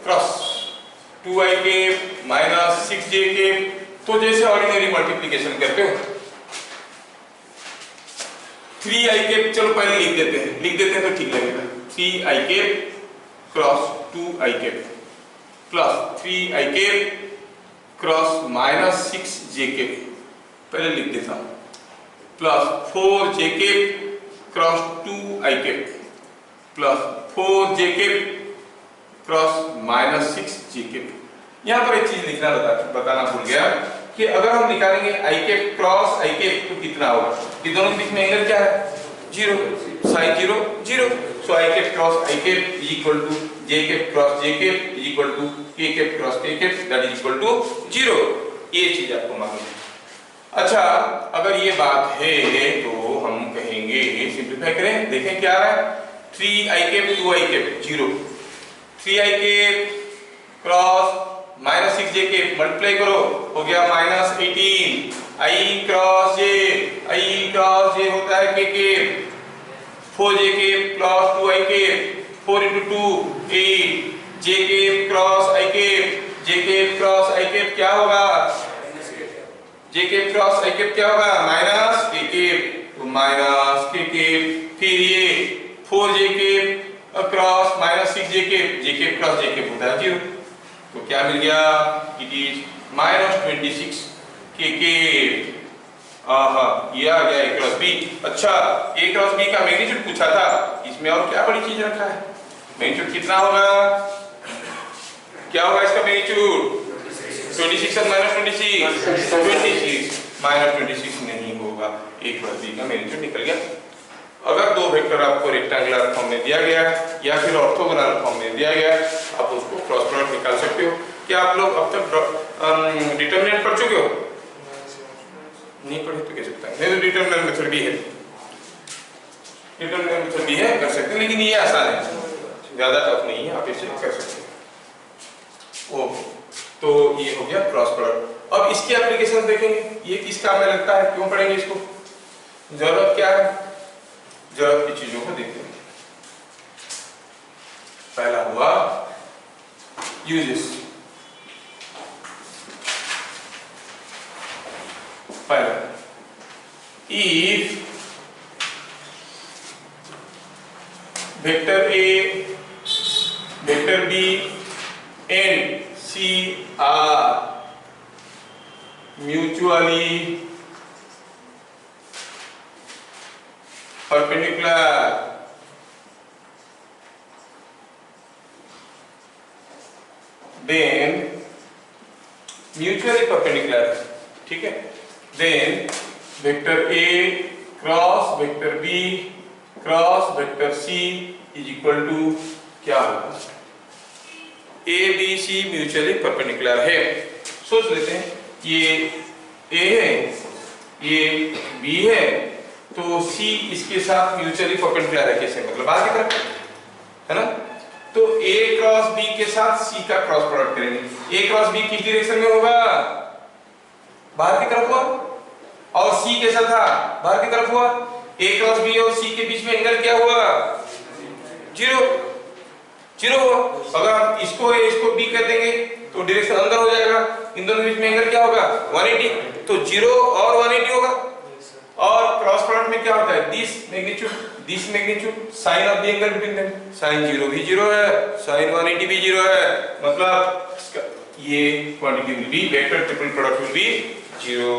cross 2i minus 6j। तो जैसे ऑर्डिनरी मल्टीप्लिकेशन करते हो 3i चलो पहले लिख देते हैं तो ठीक लगेगा। 3i cross 2i plus 3i cross minus 6j, पहले लिख देता हूं, plus 4j cross 2i plus 4j cross minus 6j। यहां पर एक चीज लिखना बताना भूल गया कि अगर हम निकालेंगे i क्रॉस i तो कितना होगा? ये दोनों के बीच में एंगल क्या है? 0, sin 0 0। So i cross i is equal to j cross j is equal to k cross k that is equal to 0। ये चीज आपको मालूम है। अच्छा, अगर ये बात है तो हम कहेंगे सिंपलीफाई करें, देखें क्या आ रहा है। 3i 2i 0, 3i cross minus 6j multiply करो, हो गया माइनस 18। i क्रॉस j होता है k, 4j plus 2i 4 into 2 8, j cross i क्या होगा? j क्रॉस i क्या होगा? माइनस k, तो माइनस k। फिर ये 4j cross JK cross JK होता है 0। तो क्या मिल गया? It is -26 KK। ये आ गया A क्रॉस B। अच्छा, A क्रॉस B का मैग्नीट्यूड पूछा था, इसमें और क्या बड़ी चीज रखा है? मैग्नीट्यूड कितना होगा? क्या होगा इसका मैग्नीट्यूड? 26 और -26 26 -26 नहीं होगा। A क्रॉस B का मैग्नीट्यूड निकल गया। अगर दो वेक्टर आपको रेक्टेंगुलर फॉर्म में दिया गया या फिर ऑर्थोगोनल फॉर्म में दिया गया, आप उसको क्रॉस प्रोडक्ट निकाल सकते हो। क्या आप लोग अब तक डिटरमिनेंट पढ़ चुके हो? नहीं पढ़े तो कैसे बताएं? नहीं तो डिटरमिनेंट मेथड भी है, डिटरमिनेंट मेथड भी है, कर सकते हैं, लेकिन ये आसान है, ज्यादा टफ नहीं है, आप इसे कर सकते हैं। ओके, तो ये हो गया क्रॉस प्रोडक्ट। अब इसकी एप्लीकेशन देखेंगे, ये किस काम में लगता है, क्यों पढ़ेंगे इसको, जरूरत क्या है, जरूरत की चीजों को देखते हैं। पहला हुआ यूजेस। पहला, if vector A, vector B and C are mutually perpendicular, then mutually perpendicular, ठीक है, then vector A cross vector B cross vector C is equal to क्या होगा? A B C mutually perpendicular है। सोच लेते हैं, ये A है, ये B है, तो C इसके साथ म्यूचुअली परपेंडिकुलर है। कैसे? मतलब आगे तरफ, है ना? तो A क्रॉस B के साथ C का क्रॉस प्रोडक्ट करेंगे। A क्रॉस B किस डायरेक्शन में होगा? बाहर की तरफ हुआ, और C के साथ था बाहर की तरफ हुआ। A क्रॉस B और C के बीच में एंगल क्या हुआ? 0 हुआ। अगर हम इसको A इसको B कर देंगे तो डायरेक्शन अंदर हो जाएगा, इन दोनों के बीच में एंगल क्या होगा? 180। तो 0 और 180 होगा। और क्रॉस प्रोडक्ट में क्या होता है? This magnitude sine of the angle between them. Sine 0 भी 0 है, साइन 180 भी 0 है, मतलब ये quantity will be, vector triple product will be 0।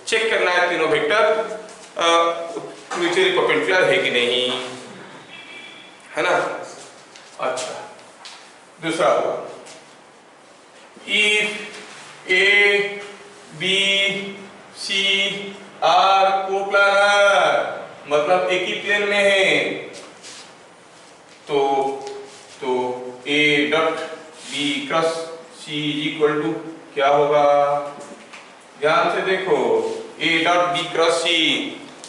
Check करना है तीनों वेक्टर म्यूचुअली परपेंडिकुलर है कि नहीं, है ना? अच्छा, दूसरा हुआ, if A B C are coplanar, मतलब एक ही प्लेन में है, तो A dot B cross C is equal to क्या होगा? ध्यान से देखो, A dot B cross C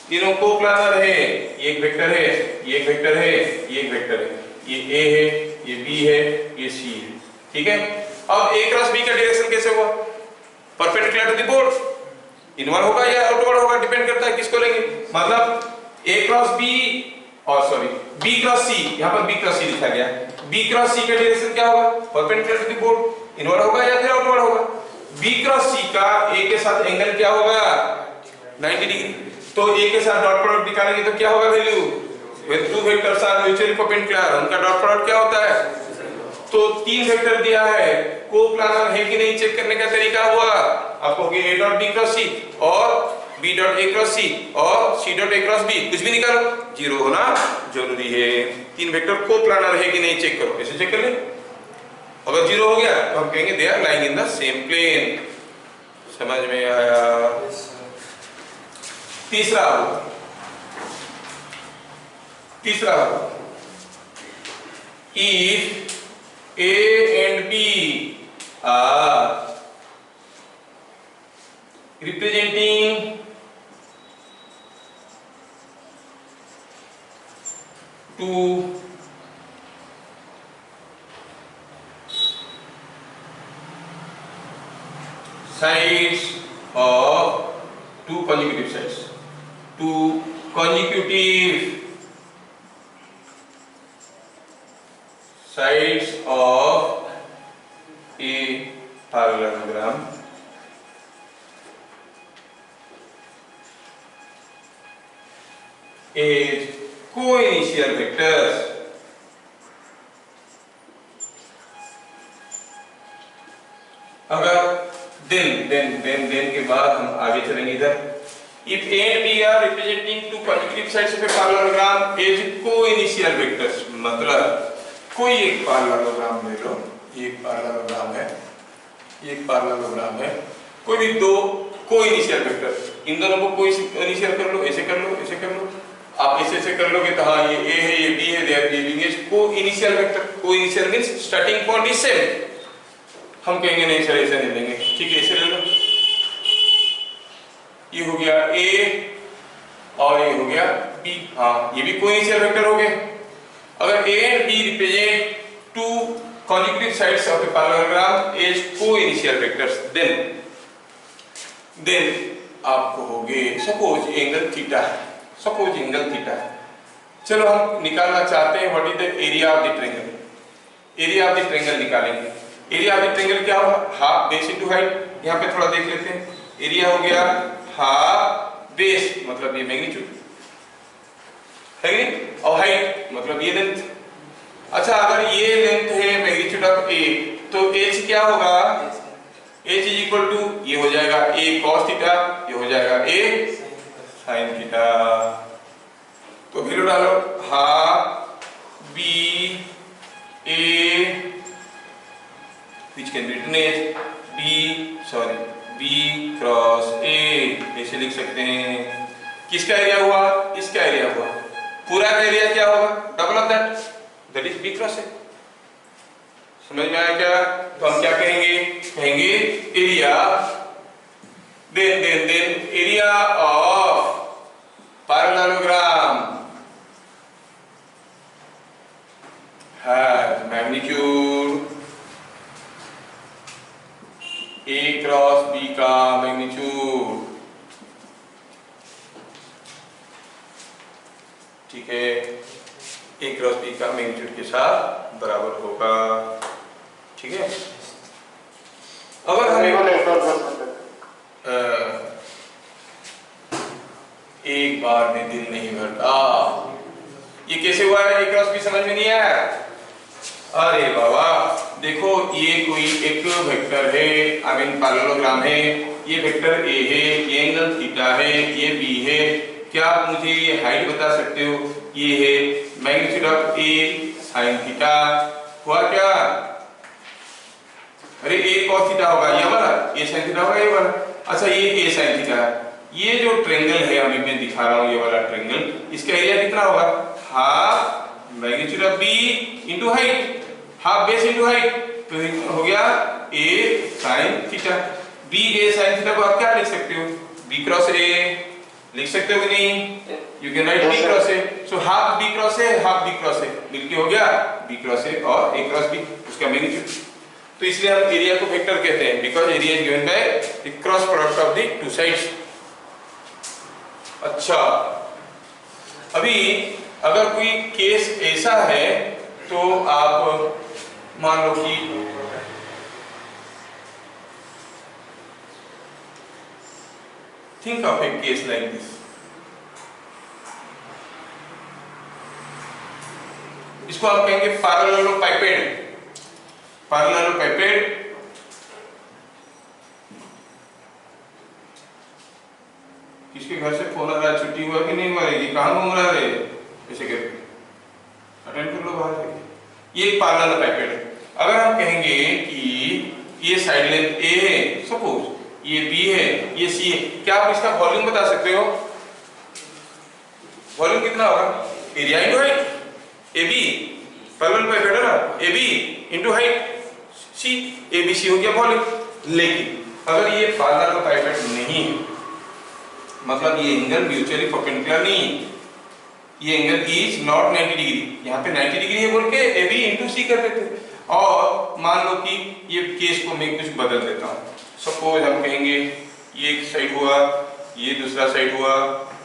तीनों कोप्लानर है। ये एक वेक्टर है, ये एक वेक्टर है, ये एक वेक्टर है, ये A है, ये B है, ये C है, ठीक है? अब A क्रॉस B का डायरेक्शन कैसे हुआ? Perpendicular to the board, inward होगा या आउटवर्ड होगा, डिपेंड करता है किसको लेंगे। मतलब A क्रॉस B और सॉरी B क्रॉस C, यहाँ पर B क्रॉस C लिखा गया, B क्रॉस C का डायरेक्शन क्या होगा? Perpendicular to the board, inward होगा या फिर आउटवर्ड होगा। B क्रॉस C का A के साथ एंगल क्या होगा? 90 डिग्री। तो A के साथ डॉट प्रोडक्ट निकालेंगे तो क्या होगा value? when two vectors are mutually perpendicular, उनका डॉट प्रोडक्ट क्या होता है? तो तीन वेक्टर दिया है, कोप्लानर है कि नहीं चेक करने का तरीका हुआ, आप कहोगे A dot B cross C और B dot A cross C और C dot A cross B, कुछ भी निकालो, 0 होना जरूरी है। तीन वेक्टर कोप्लानर है कि नहीं चेक करो, कैसे चेक कर ले? अगर 0 हो गया तो हम कहेंगे they are lying in the same plane. समझ में आया? तीसरा if A and B are representing two sides of two consecutive sides, two consecutive sides of a parallelogram is co-initial vectors then के बाद हम आगे चलेंगे इधर। If A and B are representing two consecutive sides of a parallelogram as co-initial vectors, मतलब कोई एक parallelogram ले लो, ये एक पैरेललोग्राम है, ये एक पैरेललोग्राम है, कोई भी दो को-इनिशियल वेक्टर, इन दोनों को को-इनिशियल कर लो, ऐसे कर लो, ऐसे कर लो, आप ऐसे कर लोगे तो हाँ ये A है, ये B है, they are giving us coinitial vector. Coinitial means starting point is same. हम कहेंगे नहीं सर ऐसे नहीं लेंगे, ठीक है ऐसे ले लो, ये हो गया A और ये हो गया B, हाँ ये भी को-इनिशियल वेक्टर हो गए। अगर A and B represent two consecutive sides of a parallelogram as co-initial vectors, then आप कहोगे सपोज एंगल थीटा है, सपोज एंगल थीटा है। चलो हम निकालना चाहते हैं what is the area of the triangle. Area of the triangle निकालेंगे। एरिया ऑफ द ट्रायंगल क्या होगा? Half base into height. यहाँ पे थोड़ा देख लेते हैं, एरिया हो गया हाफ बेस, मतलब ये मैग्नीट्यूड है कि नहीं, और हाइट मतलब ये लेंथ। अच्छा अगर ये लेंथ है मैग्नीट्यूड ऑफ ए, तो एच क्या होगा? एच इज इक्वल टू ये हो जाएगा ए कॉस थीटा, ये हो जाएगा ए साइन थीटा। तो वैल्यू डालो half B A which can be written as B cross A, ऐसे लिख सकते हैं। किसका एरिया हुआ? इसका एरिया हुआ। पूरा का एरिया क्या होगा? Double of that is B cross A. समझ में आया क्या? तो हम क्या कहेंगे? कहेंगे area then area of parallelogram has magnitude A cross B का मैग्नीट्यूड, ठीक है, ए क्रॉस बी का मैग्नीट्यूड के साथ बराबर होगा, ठीक है। अगर हमें एक बार में दिल नहीं भरता, ये कैसे हुआ है? ए क्रॉस बी समझ में नहीं आया? अरे बाबा देखो ये कोई एक वेक्टर है, आई मीन पैरेललोग्राम है, ये वेक्टर ए है, ये एंगल थीटा है, ये बी है। क्या आप मुझे ये हाइट बता सकते हो? ये है magnitude of A sine theta, हुआ क्या? अरे ए कॉस थीटा होगा ये वाला, ए साइन थीटा होगा ये वाला। अच्छा ये ए साइन थीटा है, ये जो ट्रायंगल है अभी मैं दिखा रहा हूँ ये वाला ट्रायंगल, इसका एरिया कितना होगा? Half magnitude of B into height, half base into height, तो हो गया A sine theta. B A sine theta को आप क्या लिख सकते हो? बी क्रॉस ए लिख सकते हो कि नहीं? You can write B cross A, so half B cross A half B cross A मिलके हो गया बी क्रॉस ए और ए क्रॉस बी, उसका मैग्नीट्यूड। तो इसलिए हम एरिया को वेक्टर कहते हैं, because area is given by the cross product of the two sides. अच्छा अभी अगर कोई केस ऐसा है तो आप मान लो कि think of a case like this, इसको आप कहेंगे पैरेललोपाइपेड। पैरेललोपाइपेड किसके घर से फोन आ रहा है? छुट्टी हुआ कि नहीं हुआ है? कहाँ घूम रहा है? ऐसे करके अटेंड कर लो बाहर जाके। ये पैरेललोपाइपेड है। अगर हम कहेंगे कि ये साइड लेंथ ए है, सपोज ये बी है, ये सी है, क्या आप इसका वॉल्यूम बता सकते हो? वॉल्यूम कितना होगा? Area into height, A B parallelepiped है ना, A B into height C, A B C हो गया वॉल्यूम। लेकिन अगर ये पैरेललोपाइपेड नहीं है, मतलब ये एंगल म्यूचुअली परपेंडिकुलर नहीं है, ये एंगल इज नॉट 90 डिग्री, यहाँ पे 90 डिग्री है बोल के ए बी इनटू सी कर देते हैं। और मान लो कि ये केस को मैं कुछ बदल देता हूँ, सपोज हम कहेंगे ये एक साइड हुआ, ये दूसरा साइड हुआ,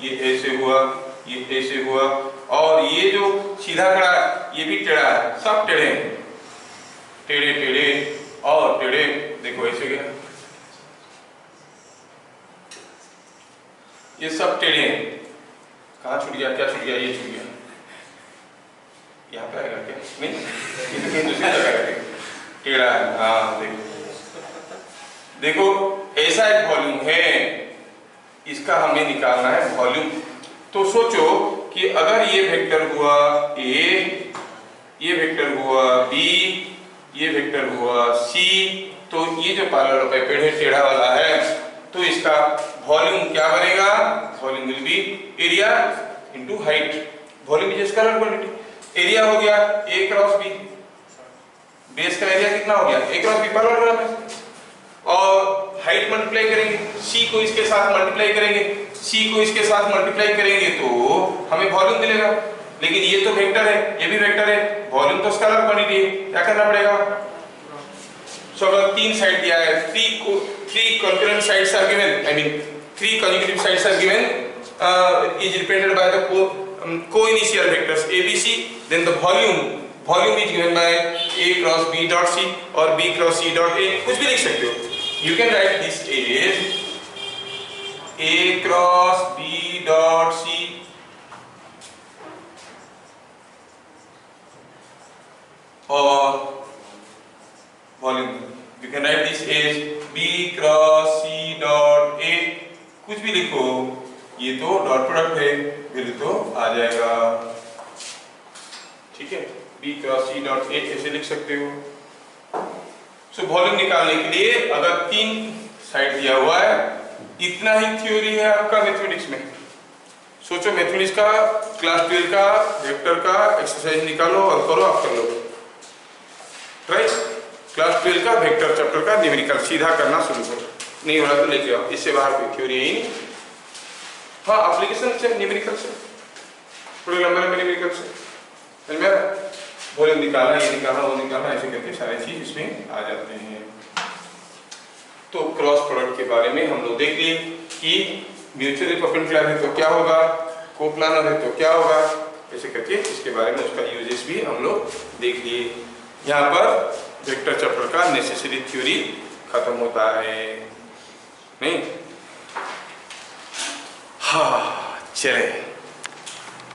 ये ऐसे हुआ, ये ऐसे हुआ, और ये जो सीधा खड़ा है ये भी टेढ़ा है, सब टेढ़े हैं, टेढ़े टेढ़े और टेढ़े। देखो ऐसे गया, ये सब टेढ़े हैं। कहाँ छूट गया? क्या छूट गया? ये छूट गया, यहाँ पे आएगा क्या? नहीं, ये तो कहीं दूसरी जगह है, टेढ़ा है। हाँ देखो देखो ऐसा एक वॉल्यूम है, इसका हमें निकालना है वॉल्यूम। तो सोचो कि अगर ये वेक्टर हुआ ए, ये वेक्टर हुआ बी, ये वेक्टर हुआ सी, तो ये जो पैरालेलोपेपेड है टेढ़ा वाला है, तो इसका वॉल्यूम क्या बनेगा? Volume will be area into height. Volume is scalar quantity. Area हो गया ए क्रॉस बी, बेस का एरिया कितना हो गया? ए क्रॉस बी पैरेलल है, और हाइट मल्टीप्लाई करेंगे, सी को इसके साथ मल्टीप्लाई करेंगे, सी को इसके साथ मल्टीप्लाई करेंगे तो हमें वॉल्यूम मिलेगा। लेकिन ये तो वेक्टर है, ये भी वेक्टर है, वॉल्यूम तो स्केलर क्वांटिटी है, क्या करना पड़ेगा? सो अगर तीन साइड दिया है, three concurrent sides are given, I mean three consecutive sides are given, is represented by the co-initial vectors a b c, then the volume is given by a cross b dot c or b cross c dot a, कुछ भी लिख सकते हो। You can write this as a cross b dot c or volume, you can write this as b cross c dot a, कुछ भी लिखो, ये तो डॉट प्रोडक्ट है, फिर तो आ जाएगा, ठीक है। b cross c dot a ऐसे लिख सकते हो। सो वॉल्यूम निकालने के लिए अगर तीन साइड दिया हुआ है, इतना ही थ्योरी है आपका मैथमेटिक्स में। सोचो मैथमेटिक्स का क्लास 12 का वेक्टर का एक्सरसाइज निकालो और करो, आप कर लो, राइट। क्लास 12 का वेक्टर चैप्टर का न्यूमेरिकल सीधा करना शुरू करो, नहीं हो रहा तो लेके आओ, इससे बाहर कोई थ्योरी है ही नहीं। हाँ, एप्लीकेशन से न्यूमेरिकल से थोड़े लंबे लंबे न्यूमेरिकल से मेरा वॉल्यूम निकालना, ये निकालना, वो निकालना, ऐसे करके सारे चीज इसमें आ जाते हैं। तो क्रॉस प्रोडक्ट के बारे में हम लोग देख लिए कि म्यूचुअली परपेंडिकुलर है तो क्या होगा, कोप्लानर है तो क्या होगा, ऐसे करके इसके बारे में उसका यूजेस भी हम लोग देख लिए। यहाँ पर वेक्टर चैप्टर का नेसेसरी थ्योरी खत्म होता है, नहीं? हाँ, चले।